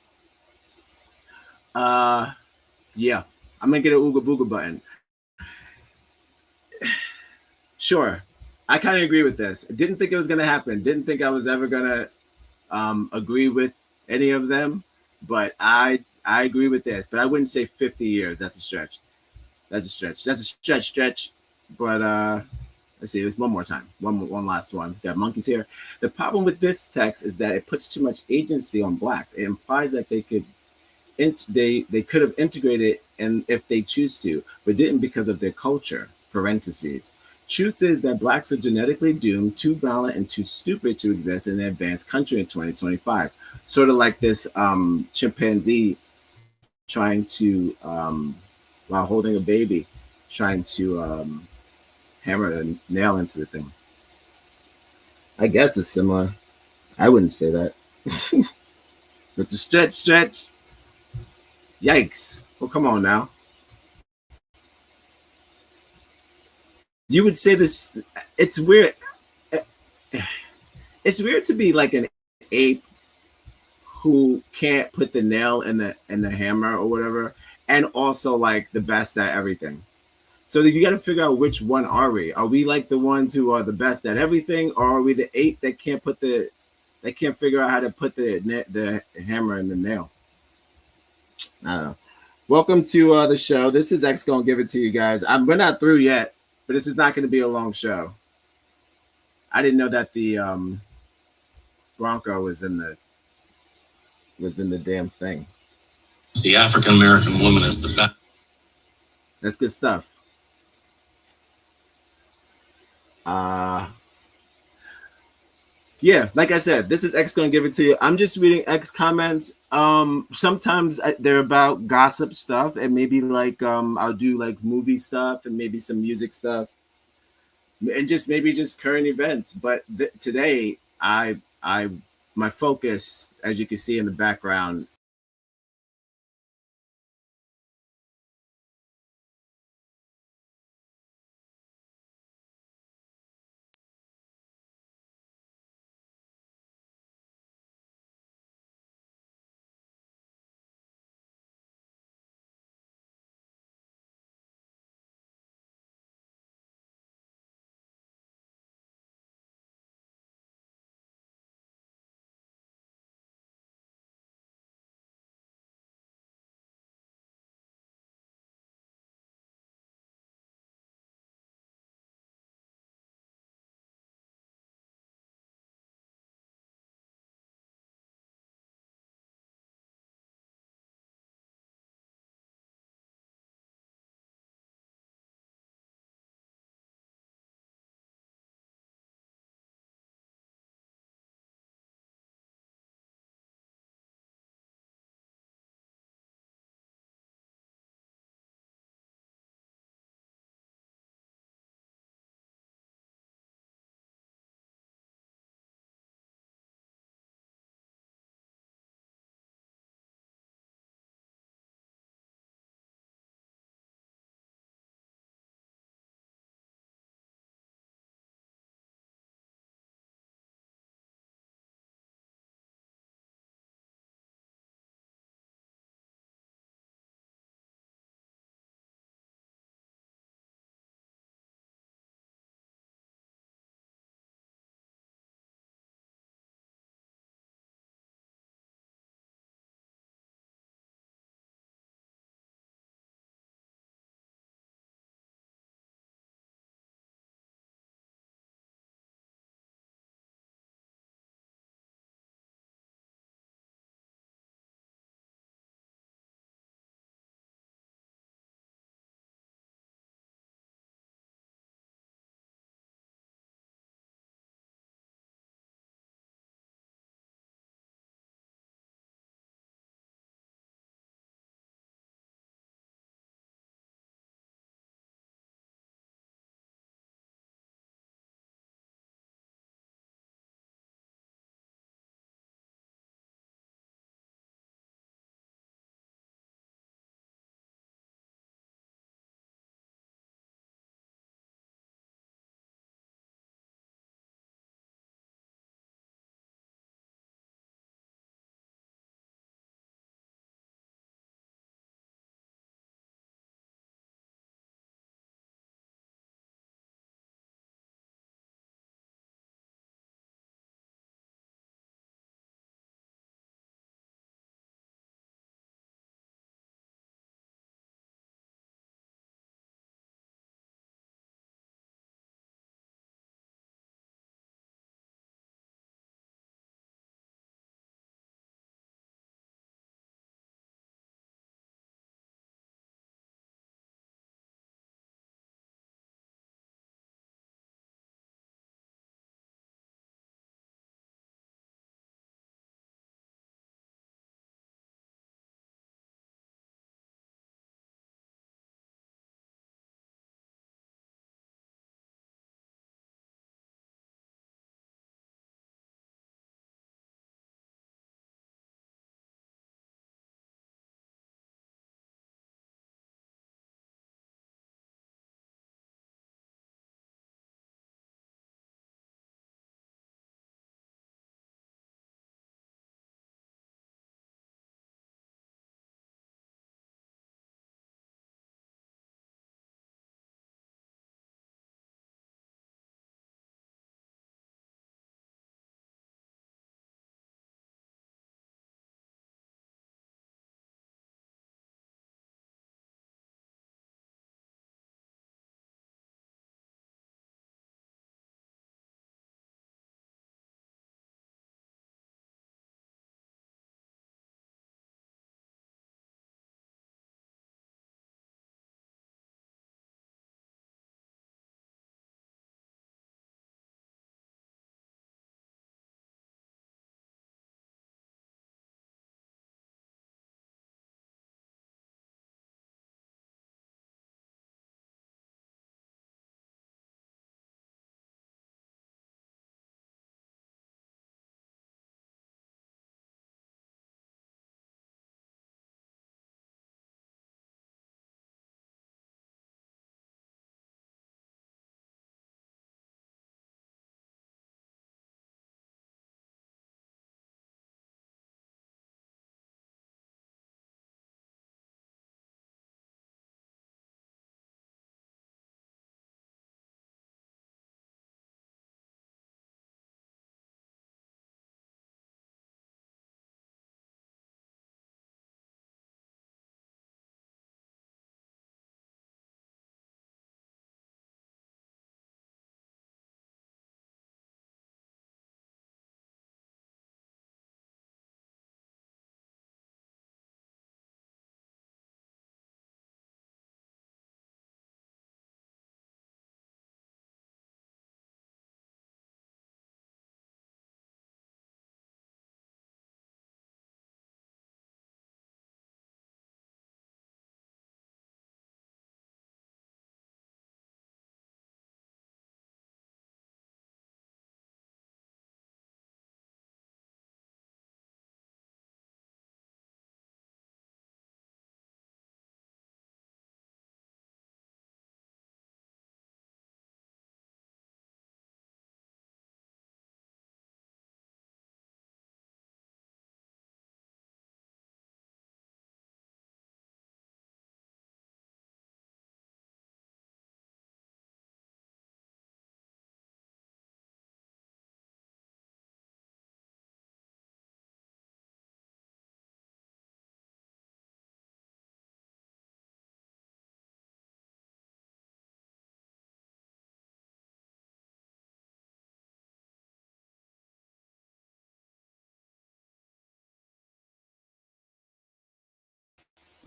Yeah, I'm gonna get an Ooga Booga button. Sure, I kind of agree with this. Didn't think it was gonna happen. Didn't think I was ever gonna agree with any of them, but I agree with this. But I wouldn't say 50 years. That's a stretch. That's a stretch. But let's see. There's one more time. One last one. Got monkeys here. The problem with this text is that it puts too much agency on blacks. It implies that they could have integrated and if they choose to, but didn't because of their culture. Parentheses. Truth is that blacks are genetically doomed, too violent and too stupid to exist in an advanced country in 2025. Sort of like this chimpanzee trying to, while holding a baby, trying to hammer a nail into the thing. I guess it's similar. I wouldn't say that. But the stretch. Yikes. Well, come on now. You would say this. It's weird. It's weird to be like an ape who can't put the nail in the hammer or whatever, and also like the best at everything. So you got to figure out which one are we? Are we like the ones who are the best at everything, or are we the ape that can't figure out how to put the hammer in the nail? I don't know. Welcome to the show. This is X gonna give it to you guys. We're not through yet, but this is not going to be a long show. I didn't know that the Bronco was in the damn thing. The African American woman is the best. That's good stuff. Yeah, like I said, this is X gonna give it to you. I'm just reading X comments. Sometimes they're about gossip stuff, and maybe like I'll do like movie stuff and maybe some music stuff, and just maybe just current events. But today, I my focus, as you can see in the background,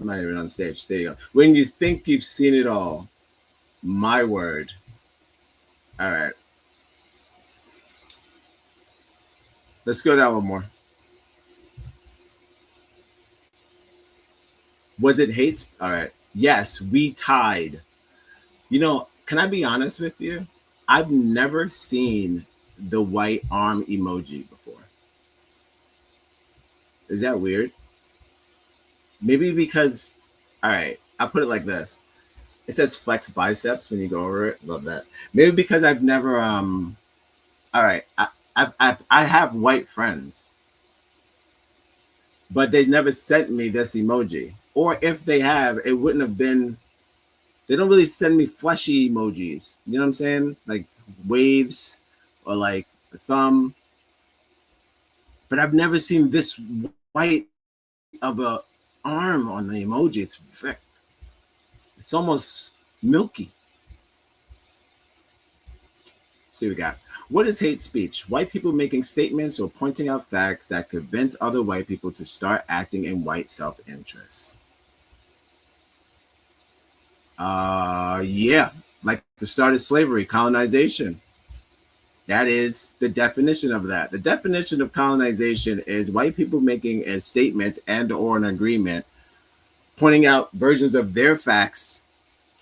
I'm not even on stage. There you go. When you think you've seen it all, my word. All right. Let's go down one more. Was it hate? All right. Yes, we tied. You know, can I be honest with you? I've never seen the white arm emoji before. Is that weird? Maybe because, all right, I'll put it like this. It says flex biceps when you go over it. Love that. Maybe because I've never, all right, I have white friends, but they never sent me this emoji. Or if they have, it wouldn't have been, they don't really send me fleshy emojis. You know what I'm saying? Like waves or like a thumb. But I've never seen this white of a arm on the emoji. It's almost milky. Let's see what we got. What is hate speech? White people making statements or pointing out facts that convince other white people to start acting in white self-interest. Yeah, like the start of slavery, colonization. That is the definition of that. The definition of colonization is white people making a statement and or an agreement, pointing out versions of their facts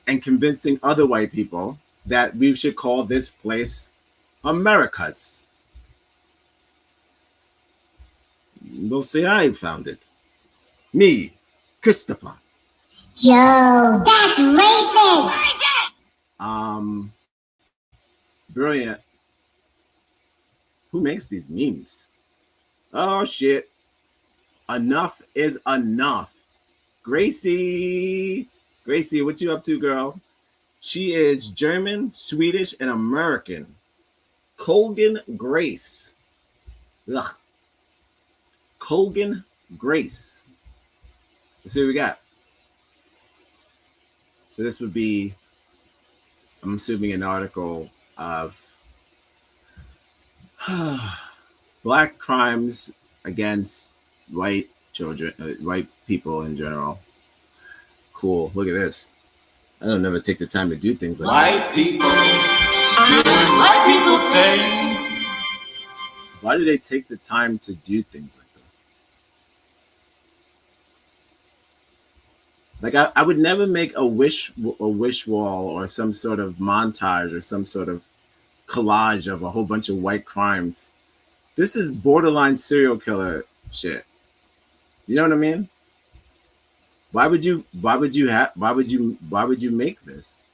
and convincing other white people that we should call this place America's. They'll say I found it. Me, Christopher. Yo, that's racist! Brilliant. Who makes these memes? Oh shit. Enough is enough. Gracie. Gracie, what you up to, girl? She is German, Swedish, and American. Colgan Grace. Ugh. Colgan Grace. Let's see what we got. So this would be, I'm assuming, an article of black crimes against white children, white people in general. Cool. Look at this. I don't never take the time to do things like White people doing white people things. Why do they take the time to do things like this? Like I would never make a wish wall or some sort of montage or some sort of collage of a whole bunch of white crimes. This is borderline serial killer shit. You know what I mean? Why would you make this?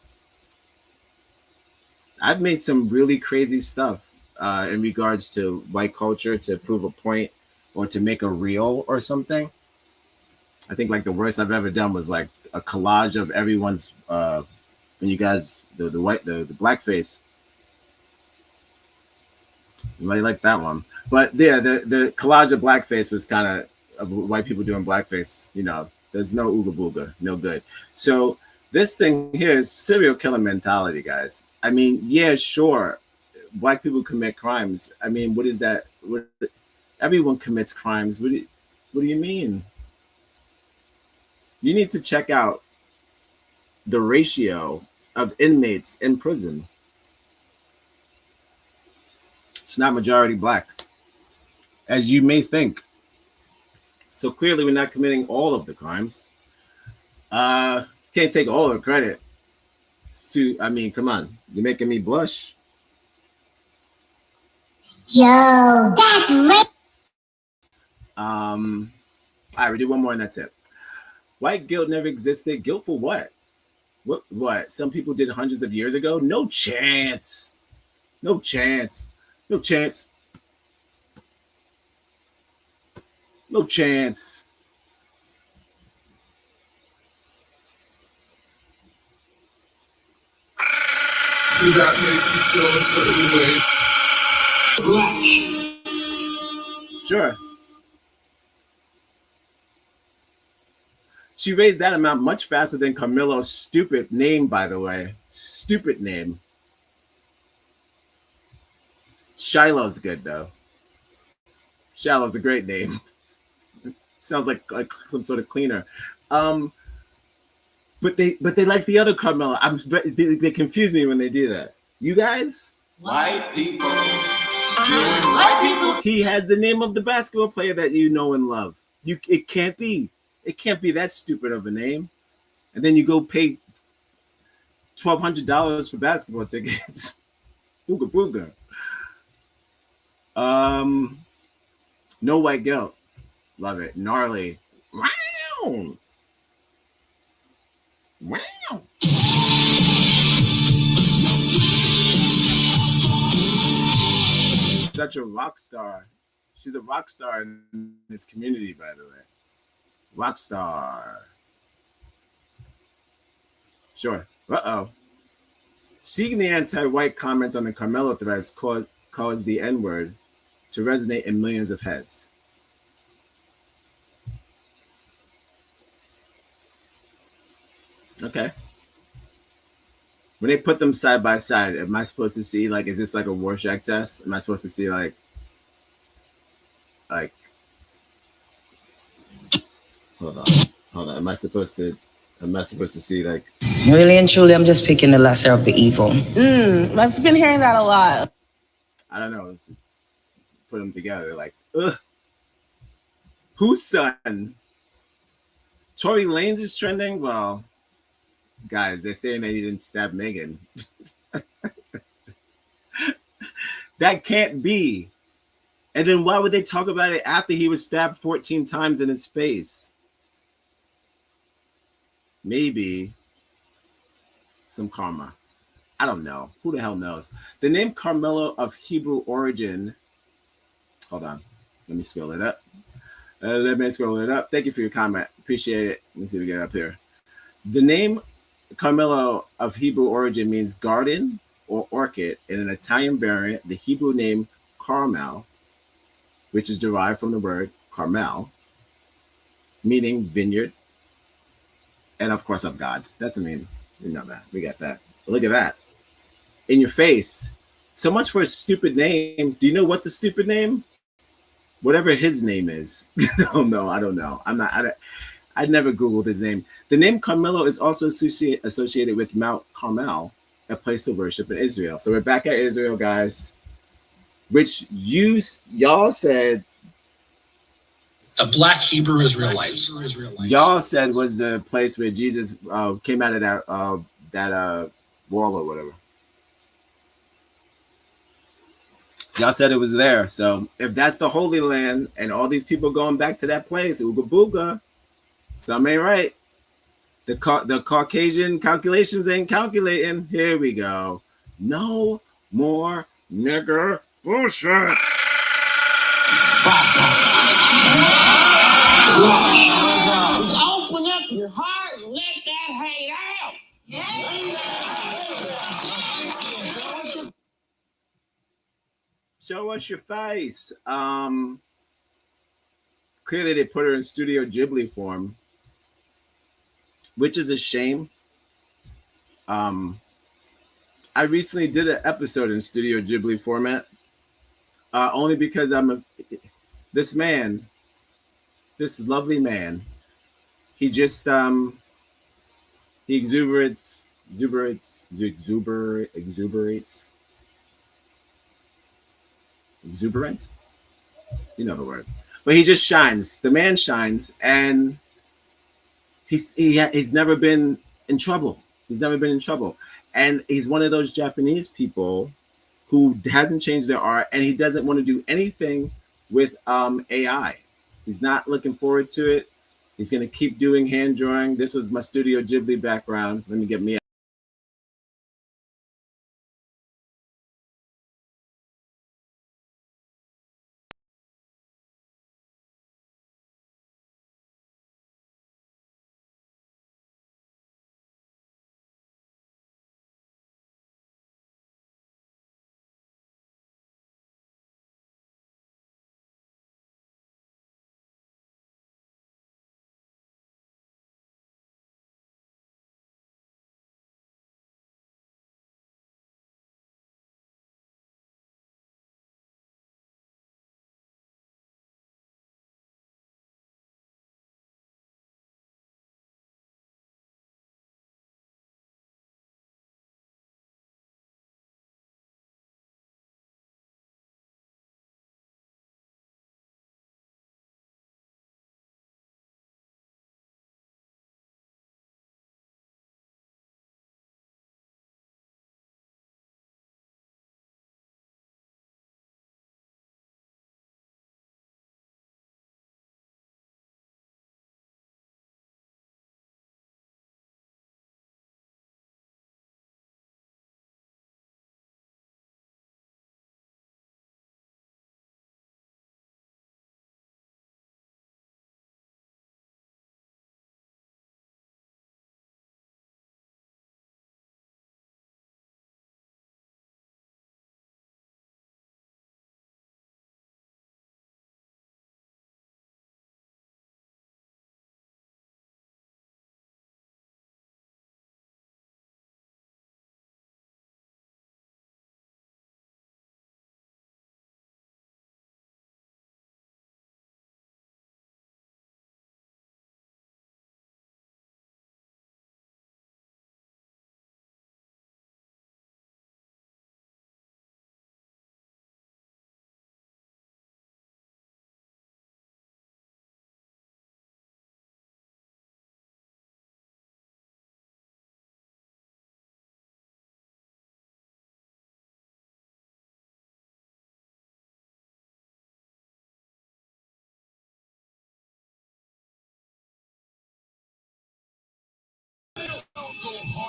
I've made some really crazy stuff in regards to white culture to prove a point or to make a reel or something. I think like the worst I've ever done was like a collage of everyone's when you guys the blackface. You might like that one. But yeah, the collage of blackface was kind of white people doing blackface, you know. There's no ooga booga, no good. So this thing here is serial killer mentality, guys. I mean, yeah, sure, black people commit crimes. I mean, what is that? Everyone commits crimes. What do you mean? You need to check out the ratio of inmates in prison. It's not majority black, as you may think. So clearly we're not committing all of the crimes. Can't take all the credit. I mean, come on. You're making me blush. Yo, that's right. All right, we do one more and that's it. White guilt never existed. Guilt for what? What? Some people did hundreds of years ago? No chance. No chance. No chance. No chance. Did that make you feel a certain way? Sure. She raised that amount much faster than Carmelo's stupid name, by the way. Stupid name. Shiloh's good, though. Shiloh's a great name. Sounds like some sort of cleaner. Um, but they like the other Carmelo. They confuse me when they do that. You guys, White people. he has the name of the basketball player that you know and love. It can't be. It can't be that stupid of a name. And then you go pay $1,200 for basketball tickets. Booga booga. Um, no white guilt. Love it. Gnarly. Wow. Wow. Such a rock star. She's a rock star in this community, by the way. Rock star. Sure. Uh-oh. Seeing the anti-white comments on the Carmelo threads caused the N-word to resonate in millions of heads. Okay. When they put them side by side, am I supposed to see, like, is this like a Rorschach test? Am I supposed to see like hold on. Am I supposed to see like Really and truly, I'm just picking the lesser of the evil. I've been hearing that a lot. I don't know, it's put them together like ugh. Whose son? Tory Lanez is trending? Well, guys, they're saying that he didn't stab Megan. That can't be. And then why would they talk about it after he was stabbed 14 times in his face? Maybe some karma. I don't know. Who the hell knows? The name Carmelo of Hebrew origin. Hold on. Let me scroll it up. Thank you for your comment. Appreciate it. Let me see if we get up here. The name Carmelo of Hebrew origin means garden or orchid. In an Italian variant, the Hebrew name Carmel, which is derived from the word Carmel, meaning vineyard, and of course of God. That's you know that. We got that. Look at that. In your face. So much for a stupid name. Do you know what's a stupid name? Whatever his name is. Oh no, I don't know. I never Googled his name. The name Carmelo is also associated with Mount Carmel, a place of worship in Israel. So we're back at Israel, guys, which y'all said The black Hebrew Israelites. y'all said was the place where Jesus came out of that wall or whatever. Y'all said it was there. So if that's the Holy Land and all these people going back to that place, ooga booga, something ain't right. The Caucasian calculations ain't calculating. Here we go. No more nigger bullshit. Open up your heart and let that hate out. Show us your face. Clearly they put her in Studio Ghibli form, which is a shame. I recently did an episode in Studio Ghibli format, only because this lovely man. He just he exuberates. You know the word. But he just shines. The man shines, and he's never been in trouble. He's never been in trouble, and he's one of those Japanese people who hasn't changed their art, and he doesn't want to do anything with AI. He's not looking forward to it. He's going to keep doing hand drawing. This was my Studio Ghibli background. Let me get me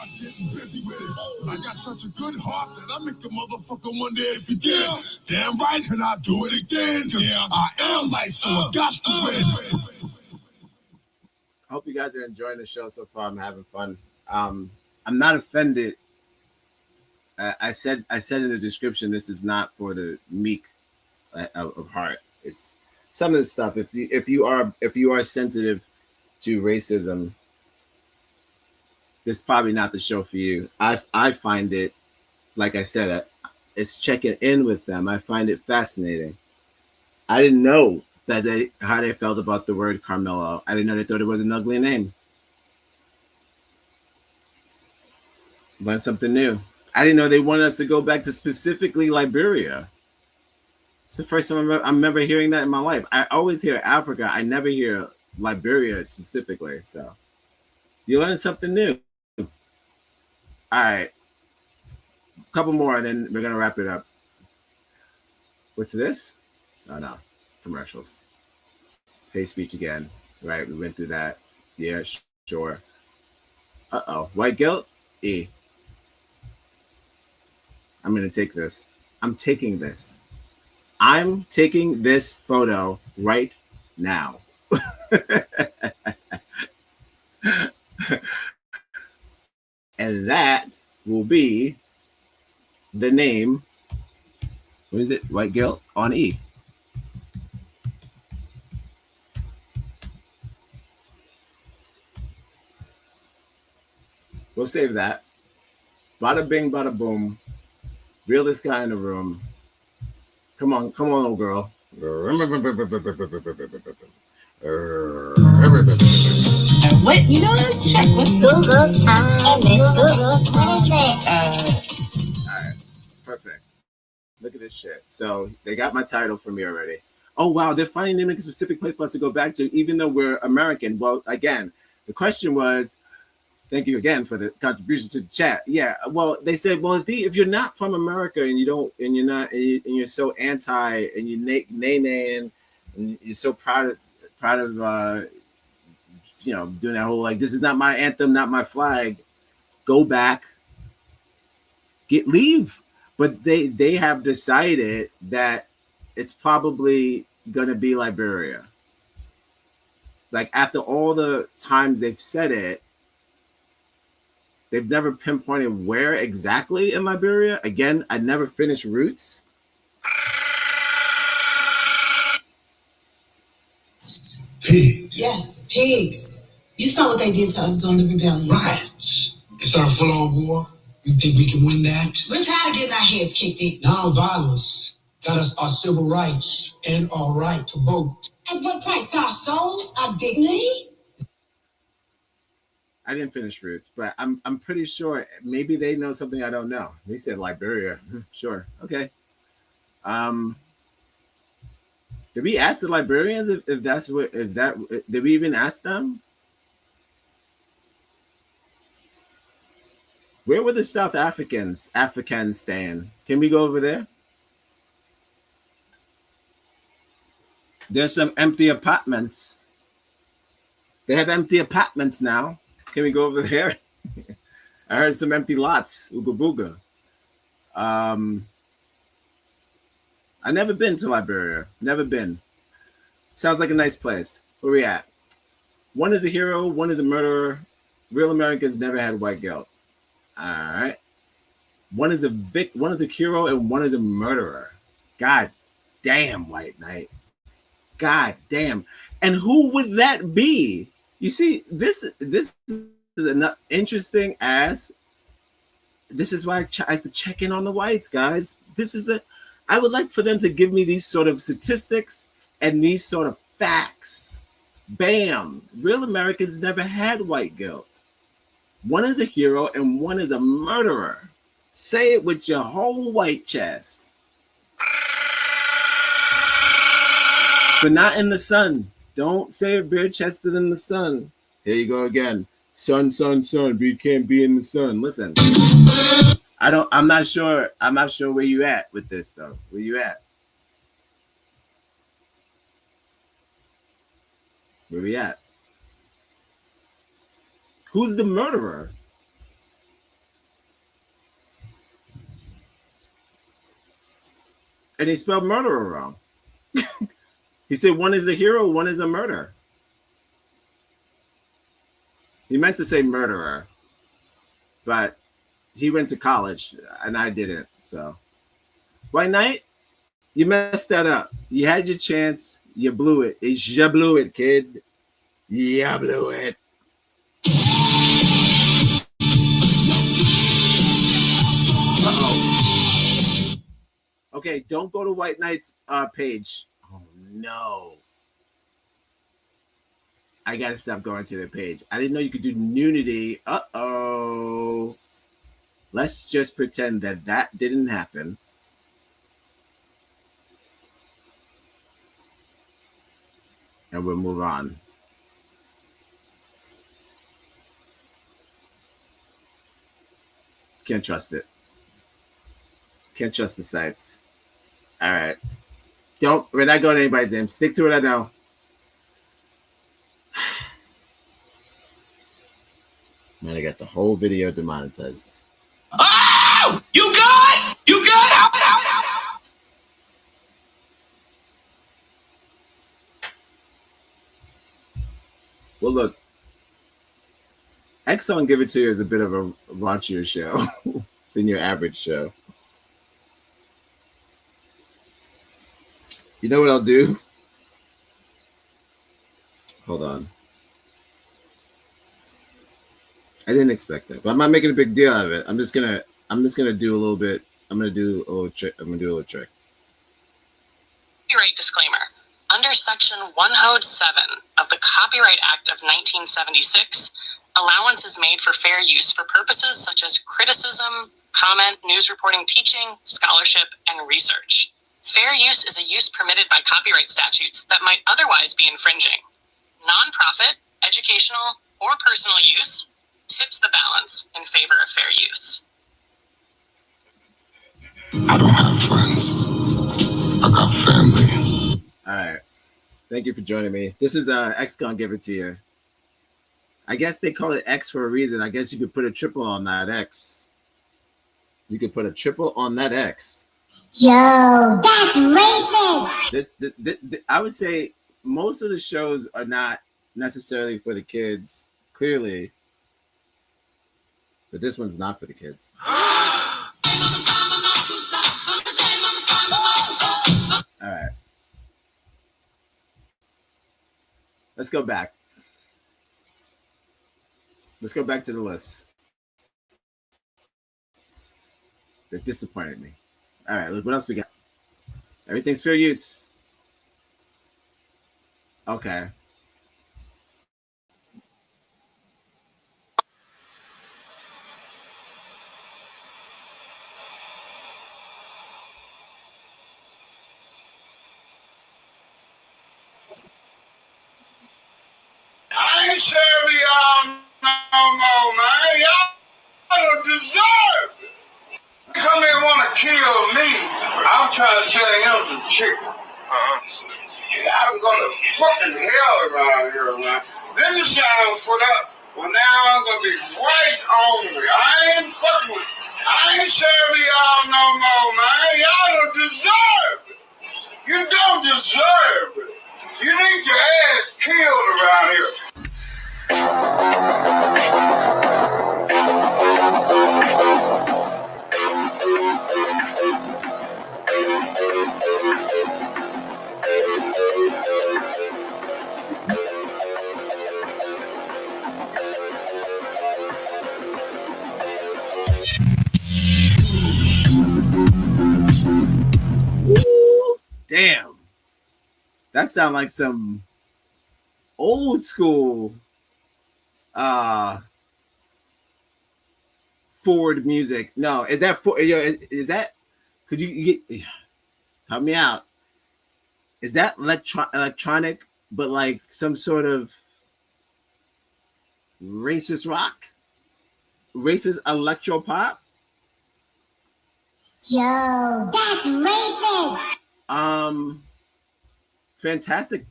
start getting busy with it. I got such a good heart that I make a motherfucker wonder if you did. Damn right, and I'll do it again. Cause I am life, so I got to win. I hope you guys are enjoying the show so far. I'm having fun. I'm not offended. I said in the description, this is not for the meek of heart. It's some of the stuff. If you are sensitive to racism, this is probably not the show for you. I find it, like I said, it's checking in with them. I find it fascinating. I didn't know that how they felt about the word Carmelo. I didn't know they thought it was an ugly name. Learn something new. I didn't know they wanted us to go back to specifically Liberia. It's the first time I remember hearing that in my life. I always hear Africa. I never hear Liberia specifically. So you learn something new. All right. A couple more, and then we're going to wrap it up. What's this? Oh, no. Commercials. Pay speech again. Right. We went through that. Yeah, sure. Uh-oh. White guilt? E. I'm going to take this. I'm taking this. I'm taking this photo right now. And that will be the name. What is it? White guilt on E. We'll save that. Bada bing, bada boom. Realest guy in the room. Come on, old girl. What? You know, let's check. What's Google time. Google Translate. All right, perfect. Look at this shit. So they got my title for me already. Oh wow, they're finding a specific place for us to go back to, even though we're American. Well, again, the question was, thank you again for the contribution to the chat. Yeah, well, they said, well, if you're not from America and you're so anti and you nay and you're so proud of doing that whole like, this is not my anthem, not my flag. Go back, leave. But they have decided that it's probably gonna be Liberia. Like after all the times they've said it, they've never pinpointed where exactly in Liberia. Again, I never finished Roots. Pigs. Yes, pigs. You saw what they did to us during the rebellion. Riots. It's our full-on war. You think we can win that? We're tired of getting our heads kicked in. Non-violence got us our civil rights and our right to vote. At what price? Our souls? Our dignity? I didn't finish Roots, but I'm pretty sure maybe they know something I don't know. They said Liberia. Sure. Okay. Did we ask the Liberians if did we even ask them? Where were the South Africans staying? Can we go over there? There's some empty apartments. They have empty apartments now. Can we go over there? I heard some empty lots. Ooga booga. I never been to Liberia. Never been. Sounds like a nice place. Where we at? One is a hero, one is a murderer. Real Americans never had white guilt. All right. One is a hero and one is a murderer. God damn, White Knight. God damn. And who would that be? You see, this is an interesting ass. This is why I have to check in on the whites, guys. I would like for them to give me these sort of statistics and these sort of facts. Bam. Real Americans never had white guilt. One is a hero and one is a murderer. Say it with your whole white chest. But not in the sun. Don't say it bare chested in the sun. Here you go again. Sun, we can't be in the sun. Listen. I'm not sure where you at with this though. Where you at? Where we at? Who's the murderer? And he spelled murderer wrong. He said one is a hero, one is a murderer. He meant to say murderer, but he went to college and I didn't. So, White Knight, you messed that up. You had your chance. You blew it. You blew it, kid. You blew it. Uh-oh. Okay, don't go to White Knight's page. Oh, no. I got to stop going to their page. I didn't know you could do nudity. Uh-oh. Let's just pretend that that didn't happen. And we'll move on. Can't trust it. Can't trust the sites. All right. We're not going to anybody's name. Stick to what I know. Man, I got the whole video demonetized. Oh! You good? You good? Out. Well, look. X on Give It To You is a bit of a raunchier show than your average show. You know what I'll do? Hold on. I didn't expect that, but I'm not making a big deal out of it. I'm just gonna do a little bit. I'm gonna do a little trick. Copyright disclaimer. Under Section 107 of the Copyright Act of 1976, allowance is made for fair use for purposes such as criticism, comment, news reporting, teaching, scholarship, and research. Fair use is a use permitted by copyright statutes that might otherwise be infringing. Nonprofit, educational, or personal use tips the balance in favor of fair use. I don't have friends. I got family. All right. Thank you for joining me. This is X Gon Give It To You. I guess they call it X for a reason. I guess you could put a triple on that X. You could put a triple on that X. Yo, that's racist. I would say most of the shows are not necessarily for the kids, clearly. But this one's not for the kids. All right. Let's go back. Let's go back to the list. That disappointed me. All right, look, what else we got? Everything's fair use. Okay. I ain't serving y'all no more, man. Y'all don't deserve it. Come here want to kill me. I'm trying to sell him some chicken. I'm going to fucking hell around here, man. This is sound put up. Well, now I'm going to be right on me. I ain't fucking with you. I ain't serving y'all no more, man. Y'all don't deserve it. You don't deserve it. You need your ass killed around here. Damn. That sounds like some old school Ford music. No, is that for is that could you get help me out? Is that electronic but like some sort of racist rock? Racist electro pop? Yo, that's racist. Fantastic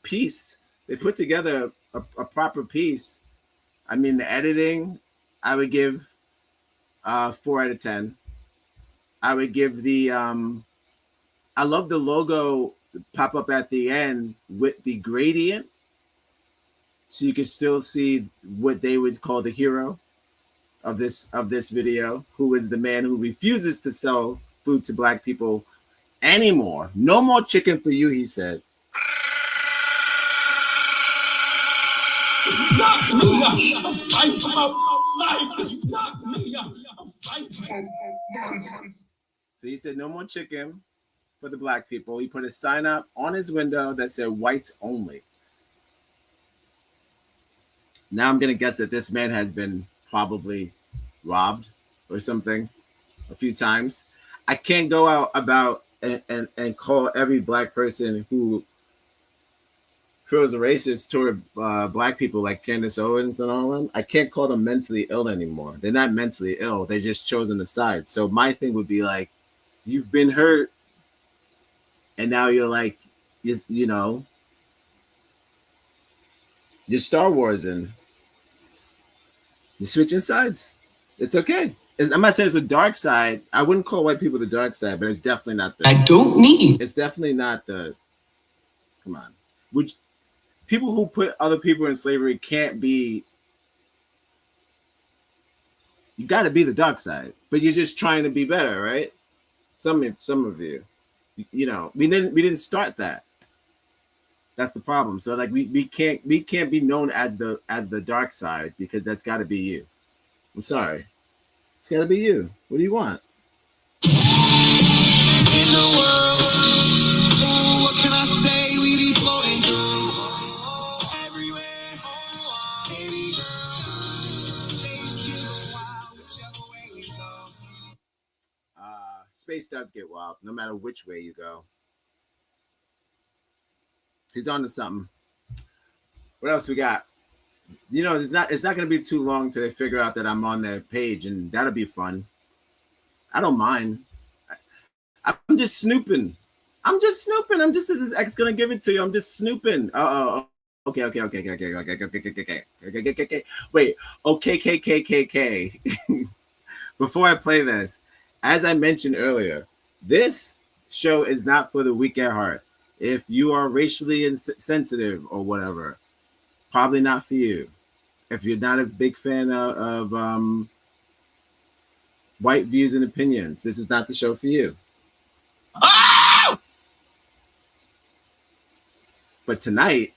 piece. They put together a proper piece. I mean, the editing, I would give 4 out of 10. I would give the I love the logo pop up at the end with the gradient, so you can still see what they would call the hero of this video, who is the man who refuses to sell food to black people anymore. No more chicken for you, he said. This is not me. I'm fighting for my life. This is not me. I'm fighting. So he said no more chicken for the black people. He put a sign up on his window that said whites only. Now I'm going to guess that this man has been probably robbed or something a few times. I can't go out about and call every black person who feels racist toward black people like Candace Owens and all of them. I can't call them mentally ill anymore. They're not mentally ill. They just chosen a side. So my thing would be like, you've been hurt, and now you're like, you know, you're Star Wars and you're switching sides. It's okay. I'm not saying it's a dark side. I wouldn't call white people the dark side, but it's definitely not the. I don't need. It's definitely not the. Come on, which people who put other people in slavery can't be. You got to be the dark side, but you're just trying to be better, right? Some of you, you know, we didn't start that. That's the problem. So like we can't be known as the dark side, because that's got to be you. I'm sorry, it's got to be you. What do you want? In the world, what can I say? We be floating through everywhere, baby girl. Space gets wild, whichever way we go. Space does get wild, no matter which way you go. He's on to something. What else we got? You know, it's not going to be too long till they figure out that I'm on their page, and that'll be fun. I don't mind. I'm just snooping. I'm just is his ex gonna give it to you? I'm just snooping. Okay. Wait. Okay. Before I play this, as I mentioned earlier, this show is not for the weak at heart. If you are racially insensitive or whatever, probably not for you. If you're not a big fan of white views and opinions, this is not the show for you. Oh! But tonight,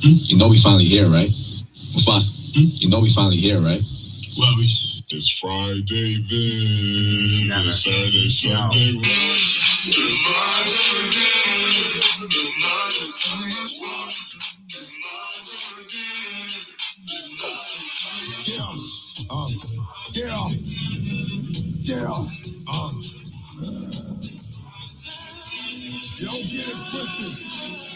you know we finally here, right? You know we finally here, right? Well, it's Friday then. Never. It's Saturday, Sunday, No. Don't get it twisted.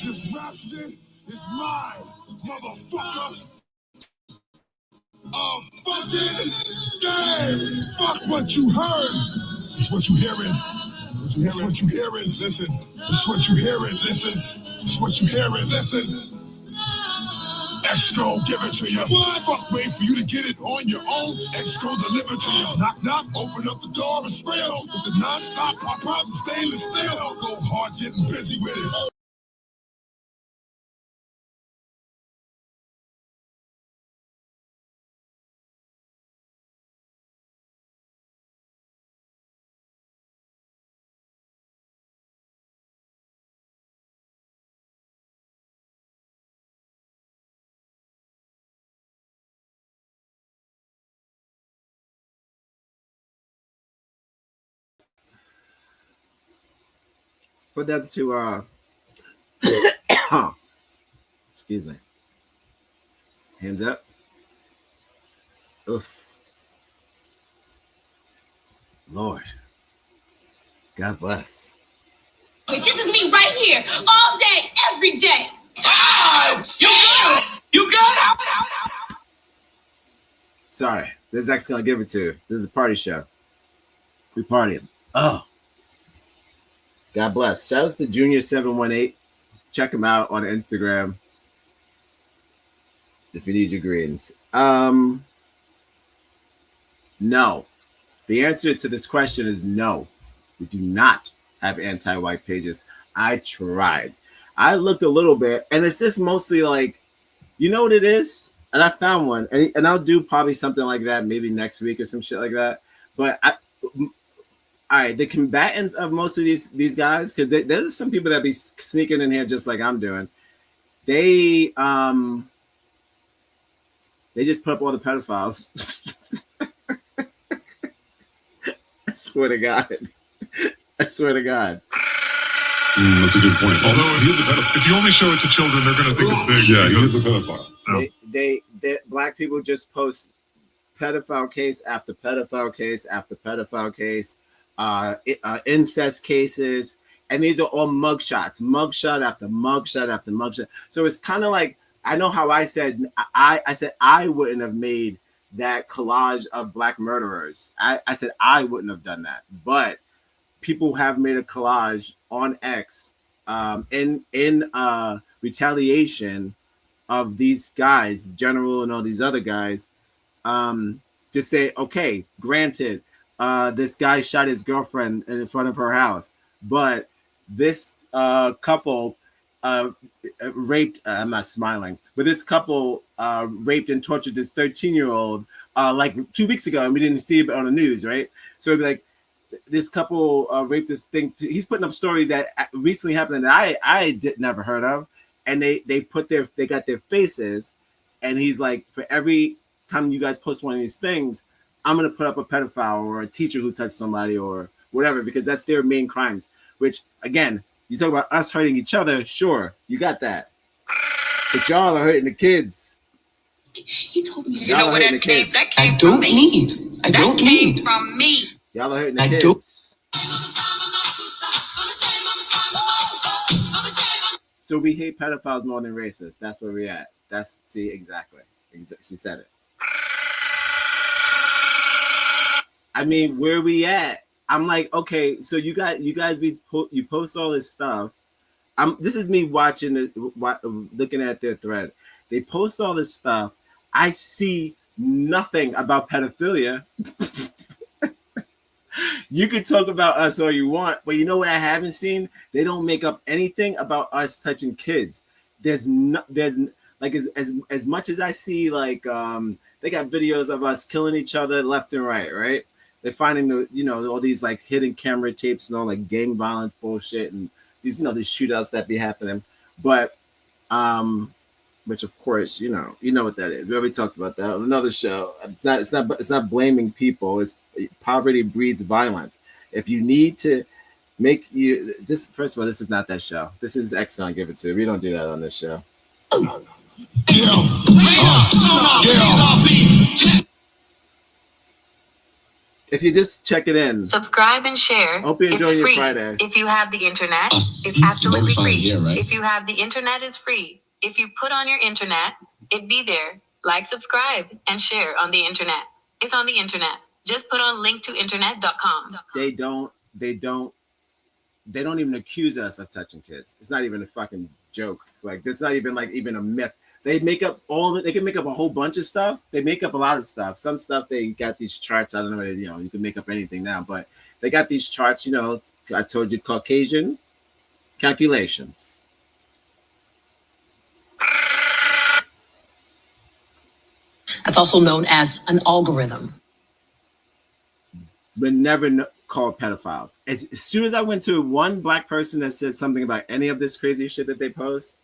This rap shit is mine, motherfucker. Fucking game. Fuck what you heard. It's what you hearing. It's what you hearing. Listen. It's what you hearing. Listen. It's what you hearing. Listen. X gon' give it to you. What? Fuck, wait for you to get it on your own. X gon' deliver to you. Knock, knock, open up the door and spill. With the non-stop pop and stainless steel. Go hard getting busy with it. For them to excuse me. Hands up. Oof. Lord. God bless. This is me right here, all day, every day. Oh, you good? You good? Sorry. This X gonna give it to you. This is a party show. We partying. Oh. God bless. Shout out to Junior718. Check him out on Instagram if you need your greens. No. The answer to this question is no. We do not have anti-white pages. I tried. I looked a little bit, and it's just mostly like, you know what it is? And I found one, and I'll do probably something like that maybe next week or some shit like that. But all right, the combatants of most of these guys, because there's some people that be sneaking in here just like I'm doing. They just put up all the pedophiles. I swear to God. I swear to God. That's a good point. Although if you only show it to children, they're going to think it's big. Yeah, he is a pedophile. They black people just post pedophile case after pedophile case after pedophile case, incest cases, and these are all mugshots, mugshot after mugshot after mugshot. So it's kind of like, I know how I said I wouldn't have made that collage of black murderers. I said I wouldn't have done that, but people have made a collage on X in retaliation of these guys, General and all these other guys, to say, okay, granted, this guy shot his girlfriend in front of her house, but this couple raped, I'm not smiling, but this couple raped and tortured this 13-year-old like 2 weeks ago, and we didn't see it on the news, right? So it'd be like, this couple raped this thing. He's putting up stories that recently happened that I never heard of, and they got their faces, and he's like, for every time you guys post one of these things, I'm gonna put up a pedophile or a teacher who touched somebody or whatever, because that's their main crimes. Which, again, you talk about us hurting each other, sure, you got that, but y'all are hurting the kids. He told me. You know where that came? That came from me. That came from me. Y'all are hurting the kids. So we hate pedophiles more than racists. That's where we're at. See, exactly. She said it. I mean, where we at? I'm like, okay, so you guys you post all this stuff. This is me watching it, looking at their thread. They post all this stuff. I see nothing about pedophilia. You could talk about us all you want, but you know what I haven't seen? They don't make up anything about us touching kids. There's like as much as I see, like they got videos of us killing each other left and right? They're finding all these like hidden camera tapes and all like gang violence bullshit and these these shootouts that be happening. But which of course you know what that is. We already talked about that on another show. It's not blaming people. It's poverty breeds violence. If you need to make this, first of all, this is not that show. This is X Gonna Give It To. We don't do that on this show. If you just check it in, Subscribe and share. Hope you enjoy It's your free. Friday. If you have the internet, it's absolutely free. If you have the internet, is free. If you put on your internet, it'd be there. Like, subscribe, and share on the internet. It's on the internet. Just put on linktointernet.com. They don't even accuse us of touching kids. It's not even a fucking joke. Like, it's not even even a myth. They make up they can make up a whole bunch of stuff. They make up a lot of stuff. Some stuff they got these charts. I don't know, you can make up anything now, but they got these charts, I told you, Caucasian calculations. That's also known as an algorithm. But never called pedophiles. As soon as I went to one black person that said something about any of this crazy shit that they post,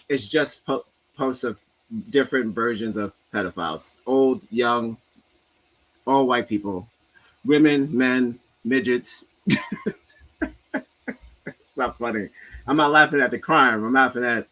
it's just posts of different versions of pedophiles. Old, young, all white people, women, men, midgets. It's not funny. I'm not laughing at the crime. I'm laughing at,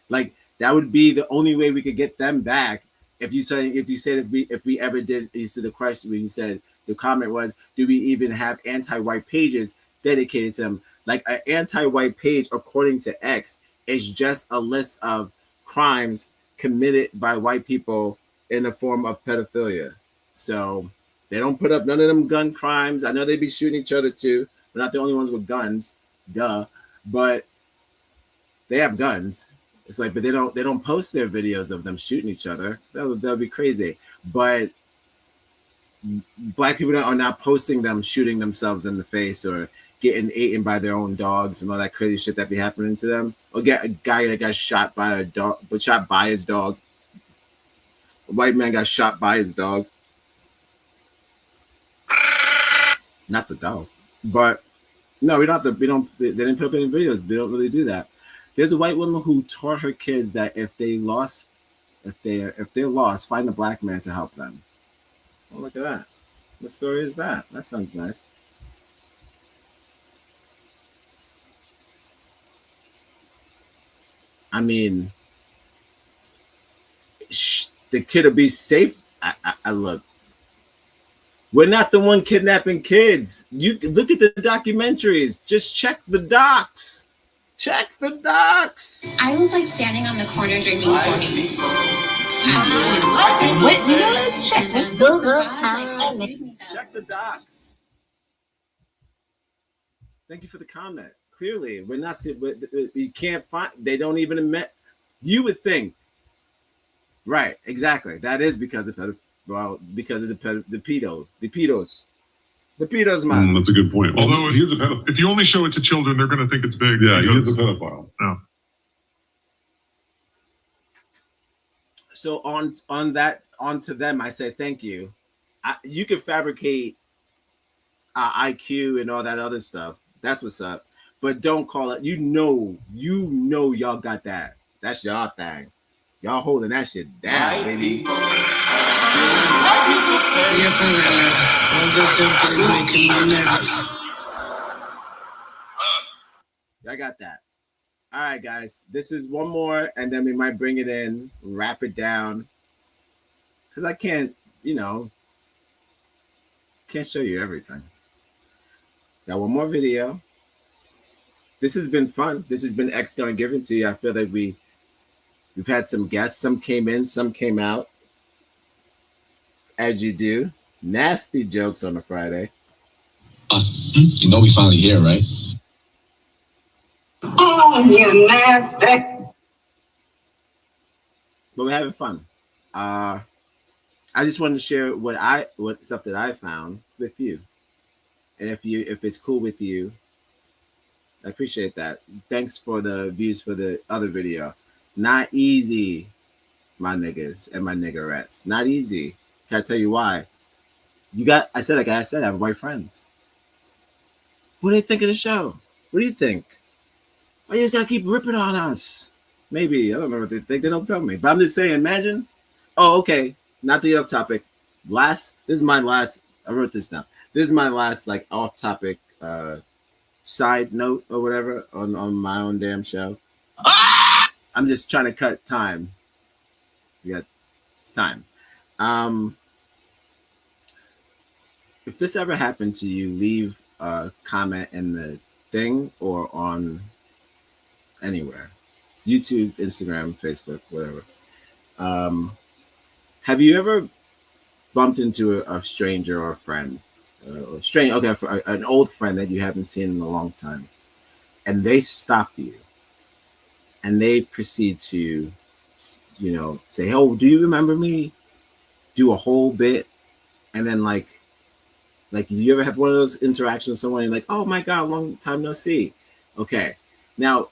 like, that would be the only way we could get them back. If you said if we ever did, you said the question when you said the comment was, do we even have anti-white pages dedicated to them? Like, an anti-white page, according to X, is just a list of crimes committed by white people in the form of pedophilia. So they don't put up none of them gun crimes. I know they be shooting each other too. We're not the only ones with guns, duh. But they have guns. It's like, but they don't post their videos of them shooting each other. That would be crazy. But black people are not posting them shooting themselves in the face or getting eaten by their own dogs and all that crazy shit that be happening to them. Or get a guy that got shot by a dog, but shot by his dog. A white man got shot by his dog. Not the dog, but no, we don't have to. We don't. They didn't put up any videos. They don't really do that. There's a white woman who taught her kids that if they're lost, find a black man to help them. Oh, look at that. What story is that? That sounds nice. I mean, the kid will be safe. I look. We're not the one kidnapping kids. You look at the documentaries. Just check the docs. Check the docs. I was like standing on the corner drinking 40s. Wait, let's check the Google time. Check the docs. Thank you for the comment. Clearly, we're not. We can't find. They don't even admit. You would think. Right. Exactly. That is because of because of the pedos. The pedos, man. That's a good point. Although he is a pedophile. If you only show it to children, they're going to think it's big. Yeah, he is a pedophile. No. So onto them, I say thank you. You can fabricate IQ and all that other stuff. That's what's up. But don't call it. You know, y'all got that. That's y'all thing. Y'all holding that shit down, baby. I got that. All right, guys. This is one more, and then we might bring it in, wrap it down. Because I can't show you everything. Got one more video. This has been fun. This has been GON given to you. I feel like we've had some guests. Some came in, some came out. As you do. Nasty jokes on a Friday. Us. You know we finally here, right? Oh, you nasty. But we're having fun. I just wanted to share what stuff that I found with you. And if it's cool with you, I appreciate that. Thanks for the views for the other video. Not easy, my niggas and my niggerettes. Not easy. Can I tell you why? I said, I have white friends. What do they think of the show? What do you think? Why you just gotta keep ripping on us? Maybe. I don't know what they think. They don't tell me. But I'm just saying, imagine. Oh, okay. Not to get off topic. This is my last. I wrote this down. This is my last off topic side note or whatever on my own damn show. I'm just trying to cut time. It's time. If this ever happened to you, leave a comment in the thing or on anywhere. YouTube, Instagram, Facebook, whatever. Have you ever bumped into a stranger or a friend? An old friend that you haven't seen in a long time, and they stop you, and they proceed to, say, "Oh, do you remember me?" Do a whole bit, and then like, you ever have one of those interactions with someone? You're like, "Oh my god, long time no see." Okay, now,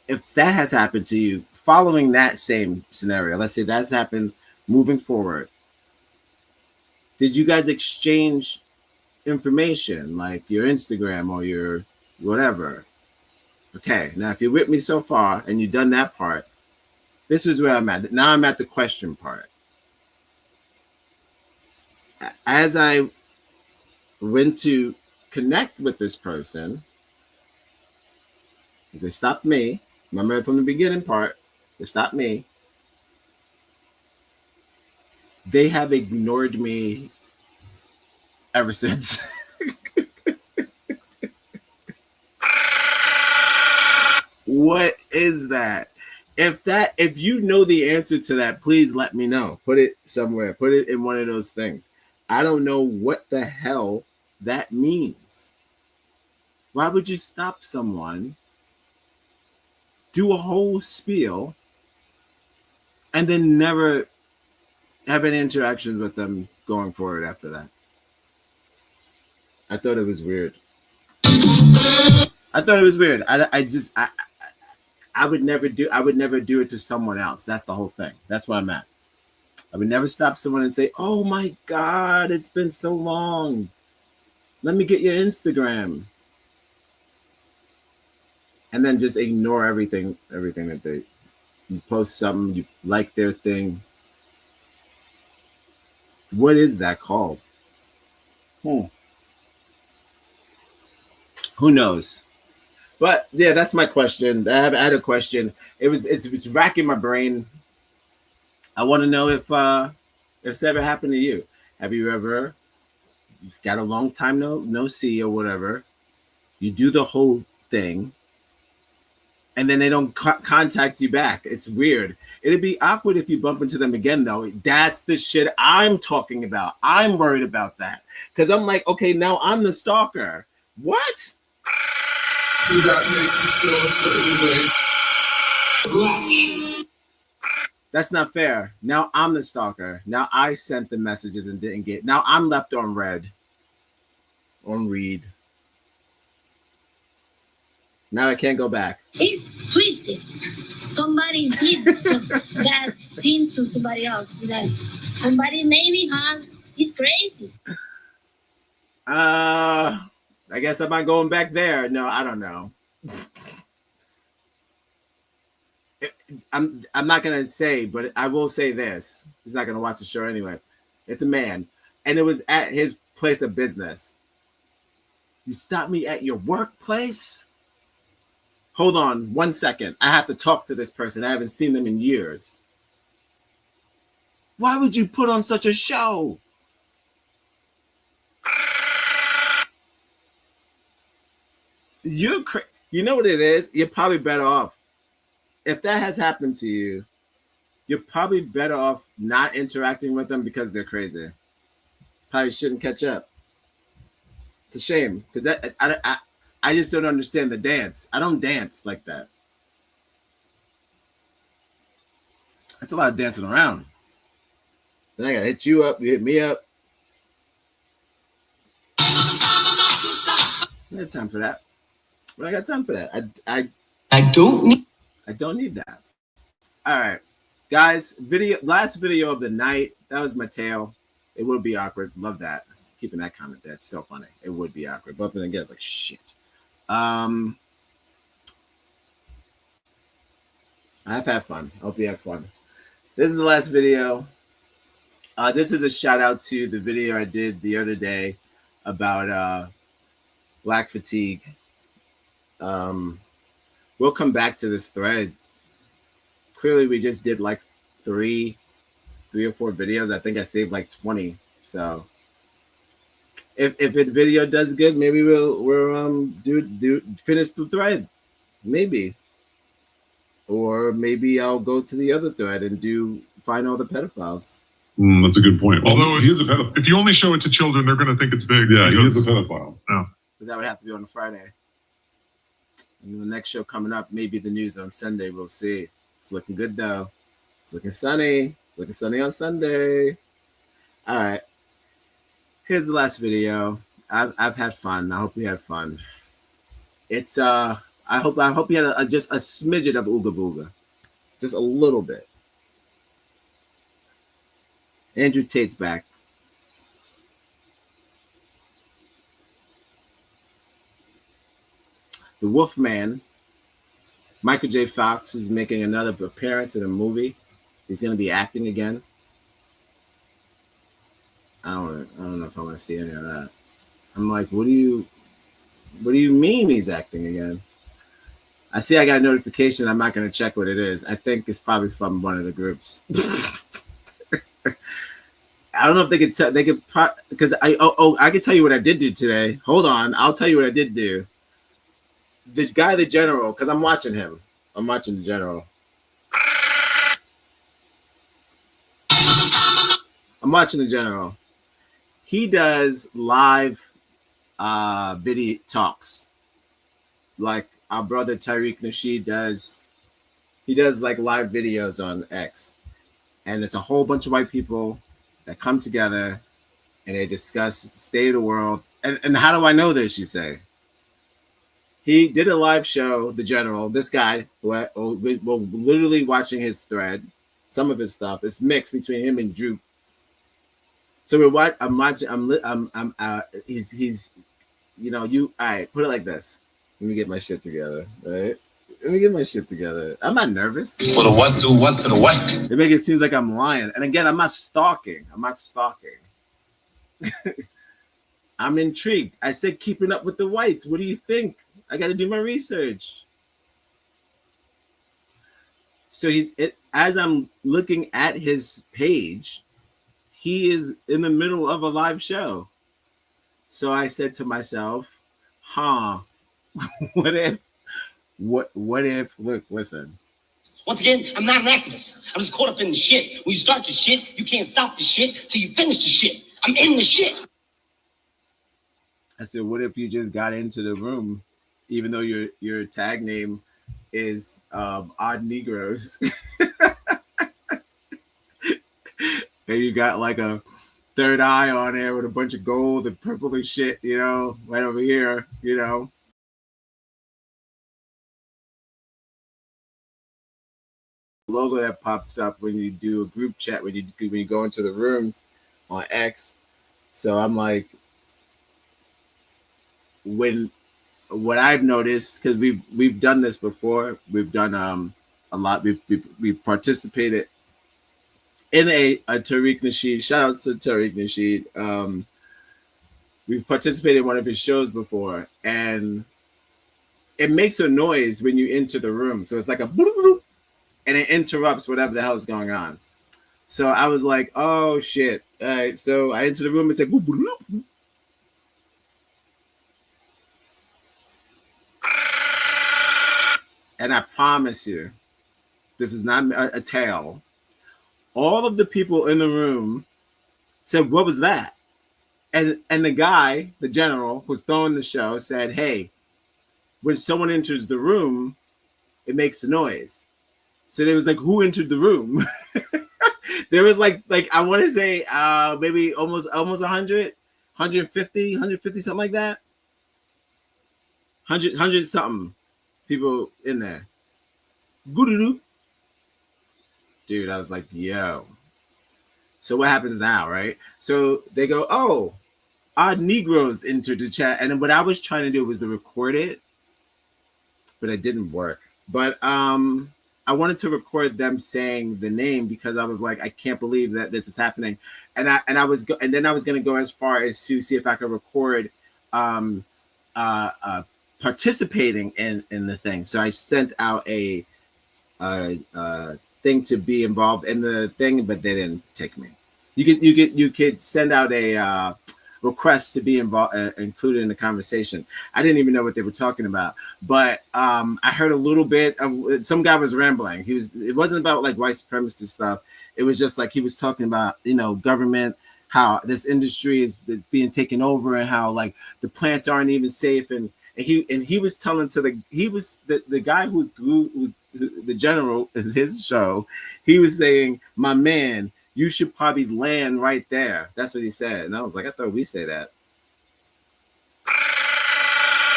if that has happened to you, following that same scenario, let's say that's happened, moving forward. Did you guys exchange information like your Instagram or your whatever? Okay, now if you're with me so far and you've done that part, this is where I'm at. Now I'm at the question part. As I went to connect with this person, they stopped me. Remember from the beginning part, they stopped me. They have ignored me ever since. What is that? If you know the answer to that, please let me know. Put it somewhere. Put it in one of those things. I don't know what the hell that means. Why would you stop someone, do a whole spiel, and then never have any interactions with them going for it after that. I thought it was weird. I would never do it to someone else. That's the whole thing. That's where I'm at. I would never stop someone and say, "Oh my God, it's been so long. Let me get your Instagram." And then just ignore everything that they you post something, you like their thing. What is that called? Who knows? But yeah, that's my question. I had a question. It's racking my brain. I want to know if it's ever happened to you. Have you ever just got a long time no see or whatever? You do the whole thing, and then they don't contact you back. It's weird. It'd be awkward if you bump into them again, though. That's the shit I'm talking about. I'm worried about that because I'm like, okay, now I'm the stalker. What? Do that make you feel a certain way? Black. That's not fair. Now I'm the stalker. Now I sent the messages and didn't get. Now I'm left on read. On read. Now I can't go back. It's twisted. Somebody did that thing to somebody else. That's somebody maybe has. It's crazy. I guess I'm not going back there. No, I don't know. I'm not gonna say, but I will say this. He's not gonna watch the show anyway. It's a man, and it was at his place of business. You stopped me at your workplace? Hold on 1 second. I have to talk to this person. I haven't seen them in years. Why would you put on such a show? You know what it is? You're probably better off. If that has happened to you, you're probably better off not interacting with them because they're crazy. Probably shouldn't catch up. It's a shame because I just don't understand the dance. I don't dance like that. That's a lot of dancing around. Then I gotta hit you up, you hit me up. I got time for that. But I got time for that. I don't need that. All right, guys. Last video of the night. That was Mateo. It would be awkward. Love that. Keeping that comment. That's so funny. It would be awkward. But then again, it's like shit. I've had fun. I hope you have fun. This is the last video. This is a shout out to the video I did the other day about black fatigue. We'll come back to this thread. Clearly, we just did like three or four videos. I think I saved like 20. So if the video does good, maybe we'll do finish the thread. Maybe. Or maybe I'll go to the other thread and find all the pedophiles. That's a good point. Although he is a pedophile. If you only show it to children, they're going to think it's big. Yeah, he is a pedophile. Yeah. But that would have to be on a Friday. And the next show coming up, maybe the news on Sunday. We'll see. It's looking good though. It's looking sunny. Looking sunny on Sunday. All right. Here's the last video. I've had fun. I hope you had fun. It's I hope you had just a smidget of Ooga Booga. Just a little bit. Andrew Tate's back. The Wolfman, Michael J. Fox, is making another appearance in a movie. He's going to be acting again. I don't know if I want to see any of that. I'm like, what do you mean he's acting again? I see I got a notification. I'm not going to check what it is. I think it's probably from one of the groups. I don't know if they could tell. They could because I could tell you what I did do today. Hold on, I'll tell you what I did do. The guy, the general, because I'm watching him. I'm watching the general. I'm watching the general. He does live video talks, like our brother Tariq Nasheed does. He does like live videos on X, and it's a whole bunch of white people that come together and they discuss the state of the world. And how do I know this, you say? He did a live show, the general, this guy, well, literally watching his thread, some of his stuff. It's mixed between him and Drew. So I'm watching, he's, all right, put it like this. Let me get my shit together, right? Let me get my shit together. I'm not nervous. For the what, do what to the what? It makes it seem like I'm lying. And again, I'm not stalking. I'm intrigued. I said keeping up with the whites. What do you think? I got to do my research. So as I'm looking at his page, he is in the middle of a live show. So I said to myself, what if, look, listen. Once again, I'm not an activist. I'm just caught up in the shit. When you start the shit, you can't stop the shit till you finish the shit. I'm in the shit. I said, what if you just got into the room, even though your tag name is Odd Negroes, and you got like a third eye on there with a bunch of gold and purple and shit, right over here, logo that pops up when you do a group chat, when you go into the rooms on X. So I'm like, what I've noticed, because we've done this before, we've done a lot. We've participated in a Tariq Nasheed. Shout out to Tariq Nasheed. We've participated in one of his shows before, and it makes a noise when you enter the room. So it's like a boop, boop, and it interrupts whatever the hell is going on. So I was like, oh shit. All right. So I enter the room and say, boop, boop, boop. And I promise you, this is not a tale. All of the people in the room said, what was that? And the guy, the general who's throwing the show, said, hey, when someone enters the room, it makes a noise. So there was like, who entered the room? There was like I want to say maybe almost 100, 150, something like that. 100 something people in there. Dude, I was like, yo. So what happens now, right? So they go, oh, Odd Negroes entered the chat. And then what I was trying to do was to record it, but it didn't work. But I wanted to record them saying the name because I was like, I can't believe that this is happening. And I was going to go as far as to see if I could record participating in the thing. So I sent out a thing to be involved in the thing, but they didn't take me. You could send out a request to be involved, included in the conversation. I didn't even know what they were talking about, but I heard a little bit of some guy was rambling. It wasn't about like white supremacist stuff. It was just like he was talking about government, how this industry is being taken over, and how like the plants aren't even safe, and he was telling the guy who was the general is his show. He was saying, my man, you should probably land right there. That's what he said. And I was like, I thought we say that.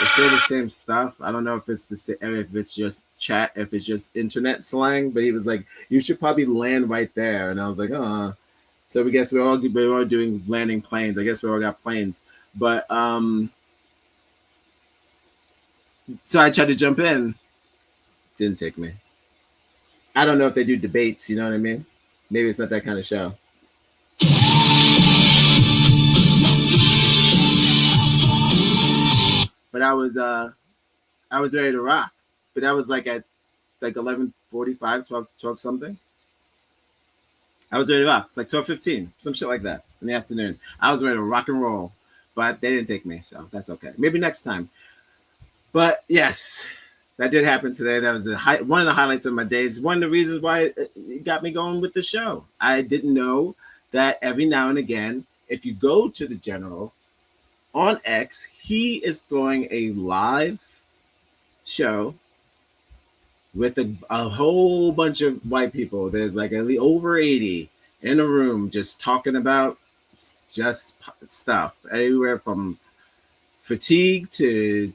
They say the same stuff. I don't know if it's if it's just chat, if it's just internet slang, but he was like, you should probably land right there. And I was like, so we guess we're all doing landing planes. I guess we all got planes. But so I tried to jump in. Didn't take me. I don't know if they do debates, you know what I mean? Maybe it's not that kind of show. But I was ready to rock. But that was like at like 11:45, 12 something. I was ready to rock. It's like 12:15, some shit like that in the afternoon. I was ready to rock and roll, but they didn't take me, so that's okay. Maybe next time. But yes, that did happen today. That was one of the highlights of my days. One of the reasons why it got me going with the show. I didn't know that every now and again, if you go to the general on X, he is throwing a live show with a whole bunch of white people. There's like over 80 in a room just talking about just stuff anywhere from fatigue to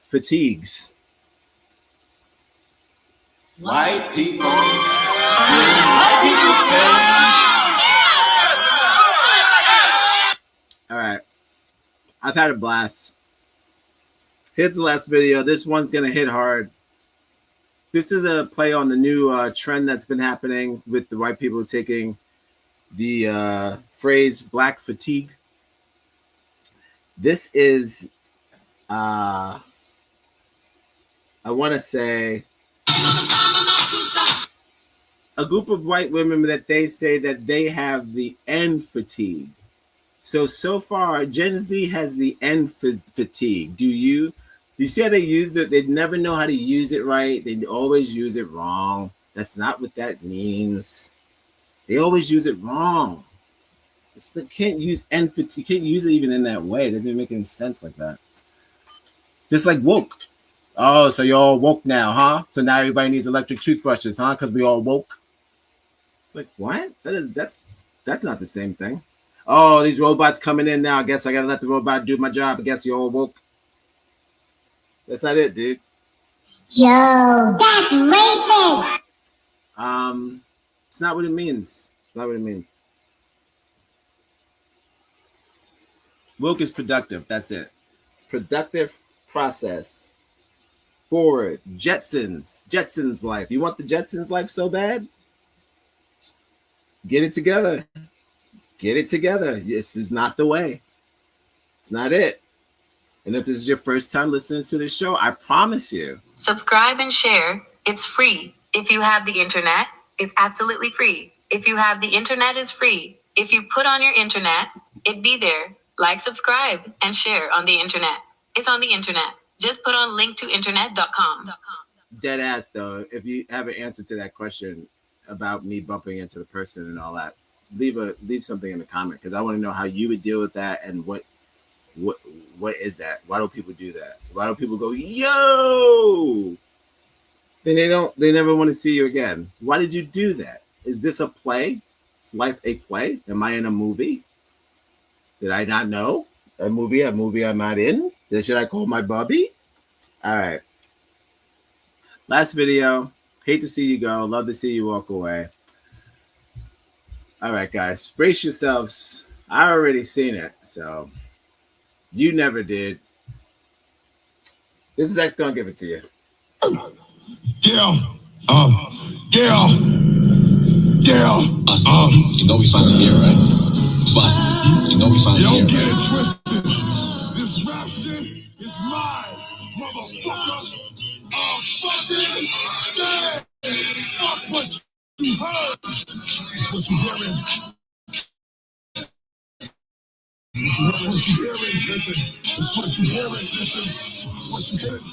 fatigues. White people. White people All right, I've had a blast. Here's the last video. This one's gonna hit hard. This is a play on the new trend that's been happening with the white people taking the phrase "black fatigue." This is, I want to say, a group of white women that they say that they have the end fatigue. So far, Gen Z has the end fatigue. Do you see how they use it? They never know how to use it right. They always use it wrong. That's not what that means. They always use it wrong. They can't use end fatigue. Can't use it even in that way. It doesn't even make any sense like that. Just like woke. Oh, so you're all woke now, huh? So now everybody needs electric toothbrushes, huh? Because we all woke. It's like, what? That's not the same thing. Oh, these robots coming in now. I guess I gotta let the robot do my job. I guess you're all woke. That's not it, dude. Yo, that's racist. It's not what it means. It's not what it means. Woke is productive. That's it. Productive process. Forward. Jetsons life. You want the Jetsons life so bad? Get it together. Get it together. This is not the way. It's not it. And if this is your first time listening to this show, I promise you. Subscribe and share. It's free. If you have the internet, it's absolutely free. If you have the internet, it's free. If you put on your internet, it'd be there. Like, subscribe, and share on the internet. It's on the internet. Just put on linktointernet.com. Dead ass though, if you have an answer to that question about me bumping into the person and all that, leave something in the comment, because I want to know how you would deal with that, and what is that? Why do people do that? Why do people go, yo? Then they never want to see you again. Why did you do that? Is this a play? Is life a play? Am I in a movie? Did I not know? A movie I'm not in? Should I call my Bubby? All right. Last video. Hate to see you go. Love to see you walk away. All right, guys. Brace yourselves. I already seen it, so you never did. This is X gonna give it to you. Yeah. You know we finally here, right? Boss, you know we finally here, Don't get right? it twisted. This rap shit is mine, motherfucker. Fucking dead. Fuck what you heard. That's what you hearing. That's what you hearing. Listen. That's what you hearing. Listen. That's what you hearing.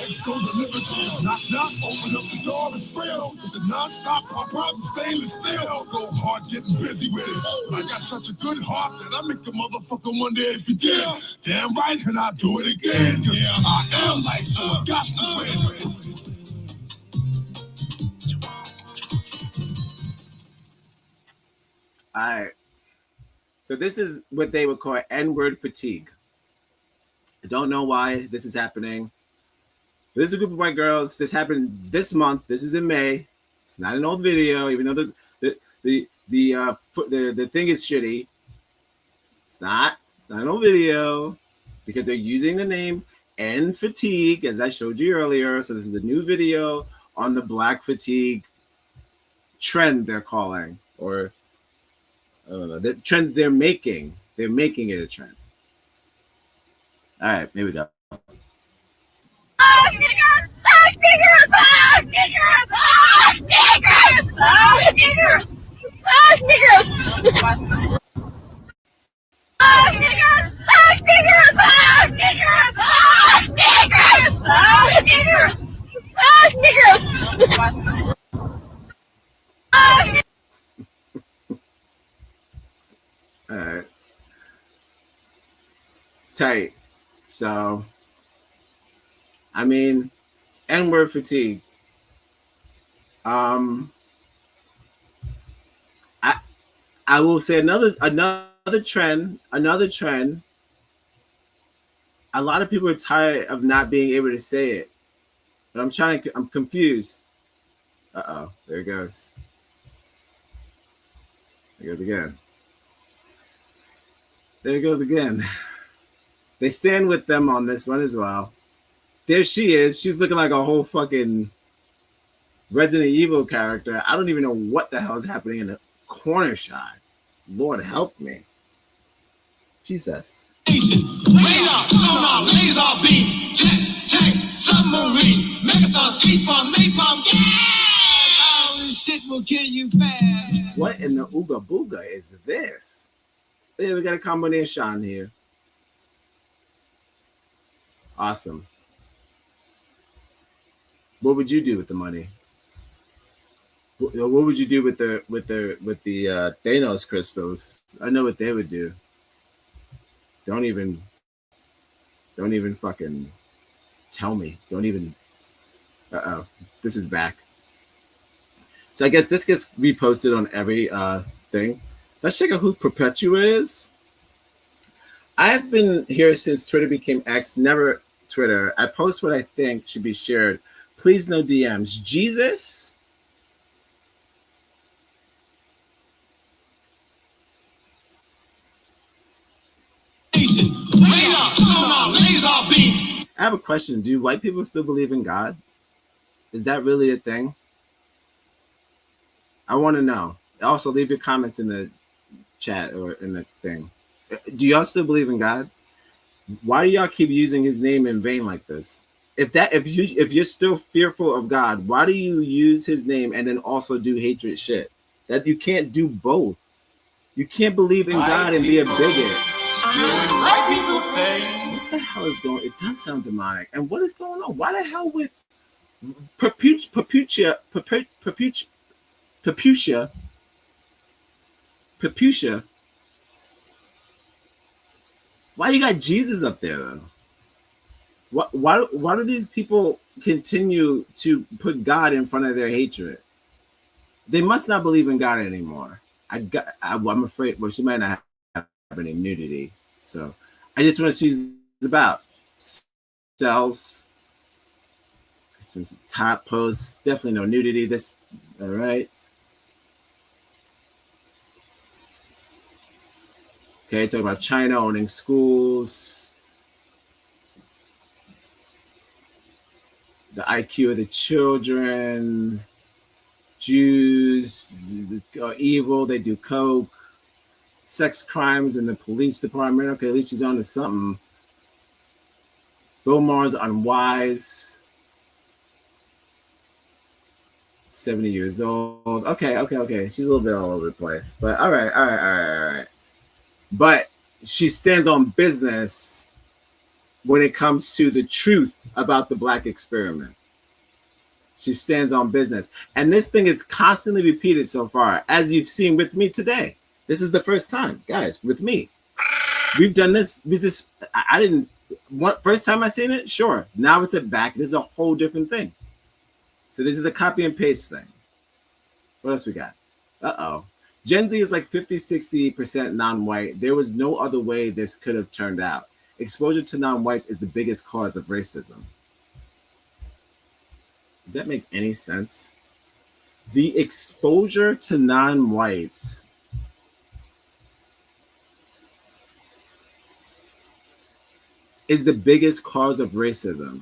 It's gonna deliver to you. Knock, knock, open up the door and spill. With the non-stop pop out and stainless steel. Go hard getting busy with it. But I got such a good heart that I make the motherfucker one day if you did. Damn right, and I'll do it again. Cause I am life, so I got to win. All right. So this is what they would call N-word fatigue. I don't know why this is happening. This is a group of white girls. This happened this month. This is in May. It's not an old video, even though the thing is shitty. It's not an old video, because they're using the name N fatigue, as I showed you earlier. So this is a new video on the black fatigue trend they're calling, or I don't know, the trend they're making. They're making it a trend. All right, here we go. All right. Tight. So, I mean, N-word fatigue. Um, I I will say another trend. Another trend. A lot of people are tired of not being able to say it, but I'm trying. I'm confused. There it goes. There it goes again. There it goes again. They stand with them on this one as well. There she is. She's looking like a whole fucking Resident Evil character. I don't even know what the hell is happening in the corner shot. Lord help me. Jesus. Radar, sonar, laser beams, jets, tanks, submarines, megathons, beast bomb, napalm, yeah! All this shit will kill you fast. What in the Ooga Booga is this? Yeah, we got a combination here. Awesome. What would you do with the money? What would you do with the Thanos crystals? I know what they would do. Don't even fucking tell me. Don't even. This is back. So I guess this gets reposted on every thing. Let's check out who Perpetua is. I've been here since Twitter became X, never Twitter. I post what I think should be shared. Please no DMs. Jesus. Radar, sonar, laser beams. I have a question. Do white people still believe in God? Is that really a thing? I want to know. Also, leave your comments in the chat or in the thing. Do y'all still believe in God? Why do y'all keep using his name in vain like this? If you're still fearful of God, why do you use his name and then also do hatred shit? That you can't do both. You can't believe in God and be a bigot. White people things. What the hell is going on? It does sound demonic. And what is going on? Why the hell would Perpetua? Why you got Jesus up there though? Why do these people continue to put God in front of their hatred? They must not believe in God anymore. I'm afraid. Well, she might not have any nudity, so I just want to see what it's about. Cells. Some top posts. Definitely no nudity. This all right. Okay, talk about China owning schools. The IQ of the children. Jews are evil. They do coke. Sex crimes in the police department. Okay, at least she's on to something. Bill Maher's unwise. 70 years old. Okay. She's a little bit all over the place. But all right. But she stands on business when it comes to the truth about the Black experiment. She stands on business. And this thing is constantly repeated so far, as you've seen with me today. This is the first time, guys, with me. We've done this. I didn't, first time I seen it, sure. Now it's back. This is a whole different thing. So this is a copy and paste thing. What else we got? Gen Z is like 50-60% non-white. There was no other way this could have turned out. Exposure to non-whites is the biggest cause of racism. Does that make any sense? The exposure to non-whites is the biggest cause of racism.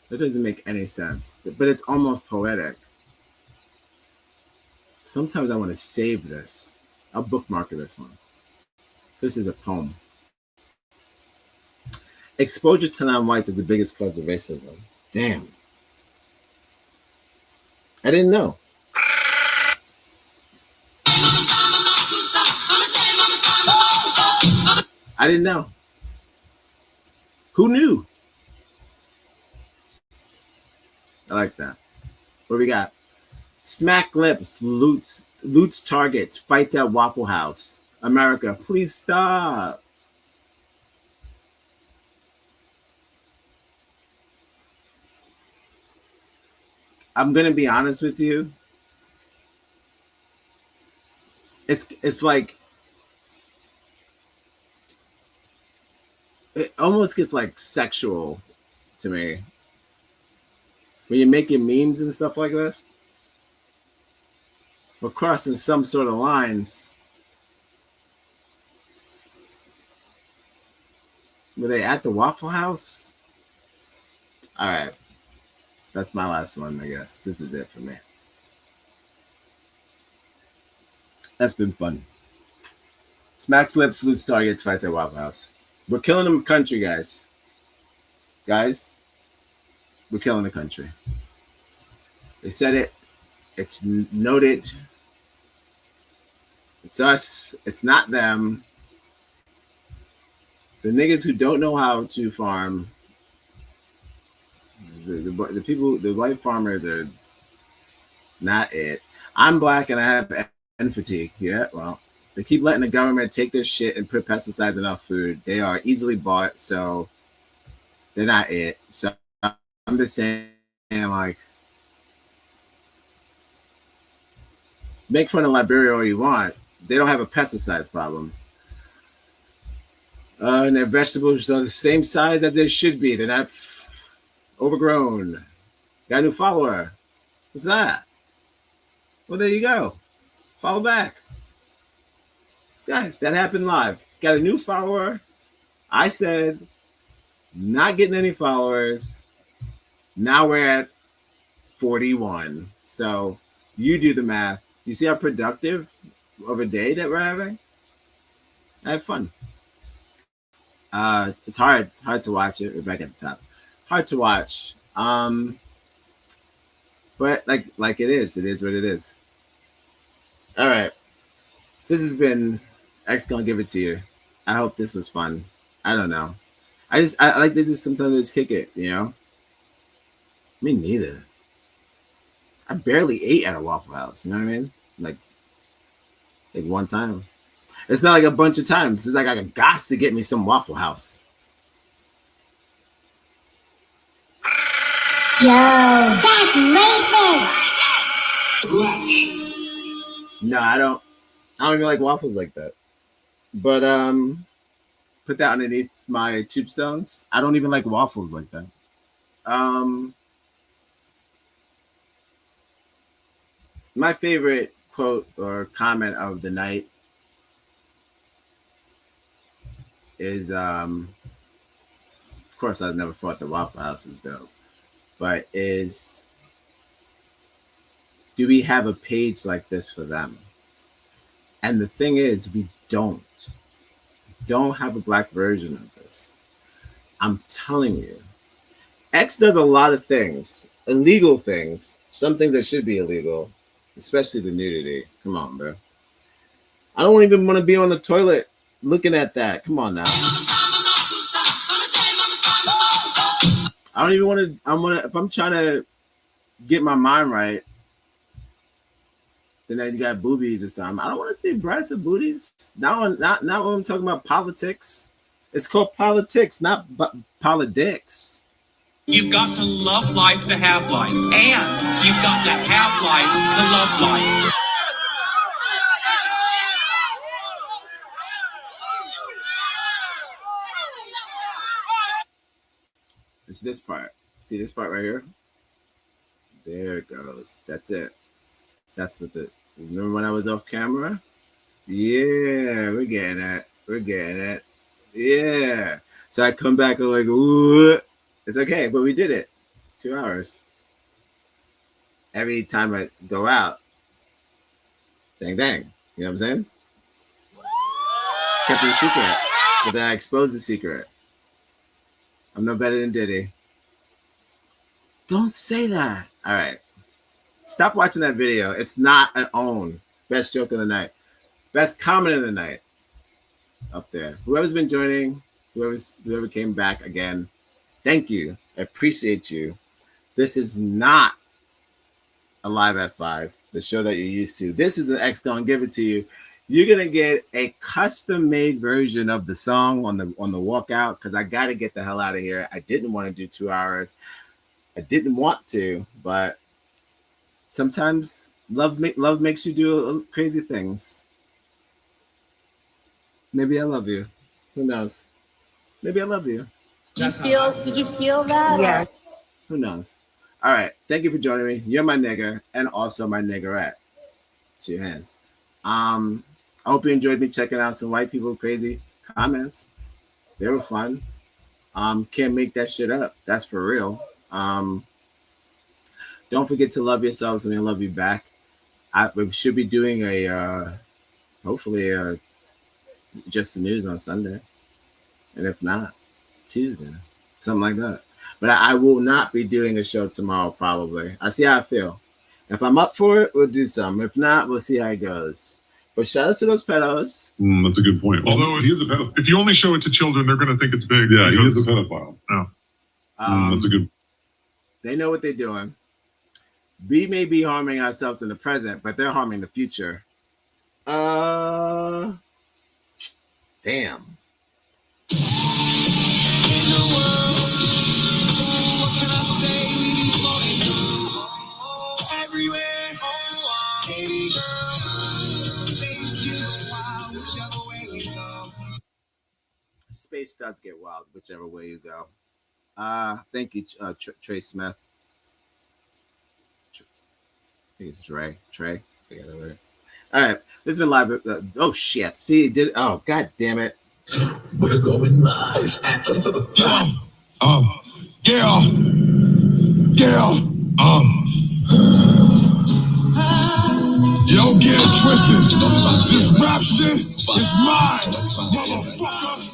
That doesn't make any sense, but it's almost poetic. Sometimes I want to save this. I'll bookmark this one. This is a poem. Exposure to non-whites is the biggest cause of racism. Damn. I didn't know. I didn't know. Who knew? I like that. What we got? Smack lips, loots targets, fights at Waffle House. America, please stop. I'm gonna be honest with you. It's like it almost gets like sexual to me when you're making memes and stuff like this. We're crossing some sort of lines. Were they at the Waffle House? All right, that's my last one. I guess this is it for me. That's been fun. Smack slips, loose targets, fights at Waffle House. We're killing the country, guys. Guys, we're killing the country. They said it. It's noted. It's us. It's not them. The niggas who don't know how to farm, the people, the white farmers are not it. I'm black and I have N fatigue. Yeah, well, they keep letting the government take their shit and put pesticides in our food. They are easily bought, so they're not it. So I'm just saying, like, make fun of Liberia all you want. They don't have a pesticides problem. And their vegetables are the same size that they should be. They're not overgrown. Got a new follower. What's that? Well, there you go. Follow back. Guys, that happened live. Got a new follower. I said, not getting any followers. Now we're at 41. So you do the math. You see how productive of a day that we're having? I have fun. It's hard to watch it. We're back at the top. Hard to watch. But like it is what it is. All right. This has been X gonna give it to you. I hope this was fun. I don't know. I like to just sometimes just kick it, you know? Me neither. I barely ate at a Waffle House, you know what I mean? Like one time. It's not like a bunch of times. It's like I got to get me some Waffle House. Yo, that's racist. No, I don't even like waffles like that. But put that underneath my tube stones. I don't even like waffles like that. My favorite quote or comment of the night is of course I've never thought the Waffle House is dope, but is, do we have a page like this for them? And the thing is, we don't have a black version of this. I'm telling you, X does a lot of things, illegal things, something that should be illegal, especially the nudity. Come on, bro. I don't even want to be on the toilet looking at that. Come on now. I don't even want to. If I'm trying to get my mind right, then you got boobies or something. I don't want to see breasts or booties. Not when I'm talking about politics. It's called politics, not politics. You've got to love life to have life, and you've got to have life to love life. It's this part. See this part right here? There it goes. That's it. That's what the. Remember when I was off camera? Yeah, we're getting it. We're getting it. Yeah. So I come back and like, ooh, it's okay, but we did it. 2 hours. Every time I go out, dang. You know what I'm saying? Kept it a secret. But then I exposed the secret. I'm no better than Diddy. Don't say that. All right. Stop watching that video. It's not an own. Best joke of the night. Best comment of the night. Up there. Whoever's been joining, whoever came back again, thank you. I appreciate you. This is not a Live at 5, the show that you're used to. This is an X gonna give it to you. You're gonna get a custom-made version of the song on the walkout, because I gotta get the hell out of here. I didn't want to do 2 hours. I didn't want to, but sometimes love makes you do crazy things. Maybe I love you. Who knows? Maybe I love you. Did you feel that? Yeah. Who knows? All right. Thank you for joining me. You're my nigger and also my niggerette. To your hands. I hope you enjoyed me checking out some white people crazy comments. They were fun. Can't make that shit up. That's for real. Don't forget to love yourselves and I love you back. We should be doing a hopefully just the news on Sunday. And if not, Tuesday. Something like that. But I will not be doing a show tomorrow, probably. I see how I feel. If I'm up for it, we'll do something. If not, we'll see how it goes. But shout out to those pedos. That's a good point. Although he is a pedophile. If you only show it to children, they're going to think it's big. Yeah, he is a pedophile. No. That's a good. They know what they're doing. We may be harming ourselves in the present, but they're harming the future. Damn. Space does get wild, whichever way you go. Thank you, Trey Smith. I think it's Trey. Forget it. All right, this has been live. Oh shit! See, oh god damn it! We're going live. Yeah. Yo, get it twisted. This rap shit is mine, motherfucker.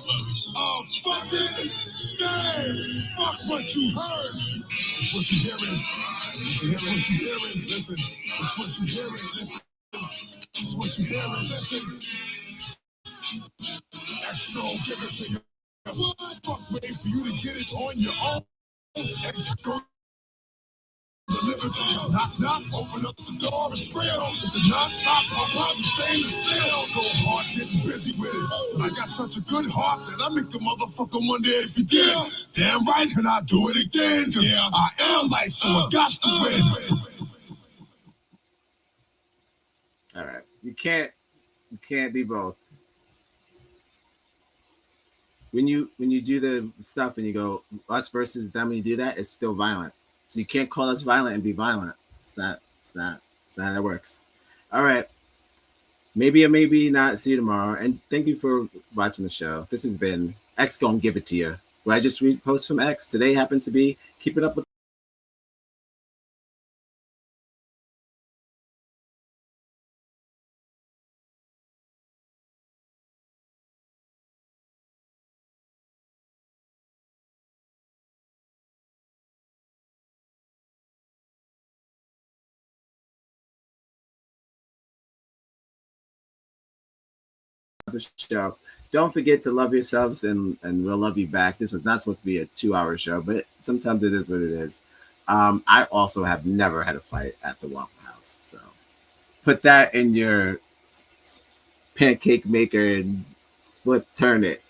Fucking damn. Fuck what you heard. That's what you hearing. That's what you hearing. Listen. That's what you hearing. Listen. That's what you hearing. Listen. That's strong. Give it to you. Fuck, wait for you to get it on your own. That's good. Deliver to you. Knock, knock. Open up the door and sprawl. With the non-stop, my problem stainless steel. Go hard, getting busy with it. But I got such a good heart that I make the motherfucker wonder if you did. Damn right, and I do it again. Cause I am like, so I got to win. All right, you can't be both. When you do the stuff and you go us versus them, when you do that, it's still violent. So you can't call us violent and be violent. It's not how it works. All right. Maybe or maybe not. See you tomorrow. And thank you for watching the show. This has been X Gonna Give It To You, where I just read posts from X. Today happened to be Keeping Up with the show. Don't forget to love yourselves and we'll love you back. This was not supposed to be a 2-hour show, but sometimes it is what it is. I also have never had a fight at the Waffle House. So put that in your pancake maker and turn it.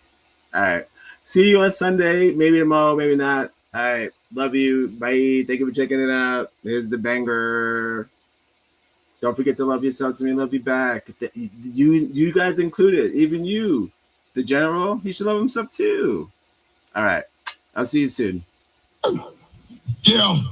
All right. See you on Sunday. Maybe tomorrow, maybe not. All right. Love you. Bye. Thank you for checking it out. Here's the banger. Don't forget to love yourselves and we love you back. You guys included. Even you. The general, he should love himself too. All right. I'll see you soon. Yeah.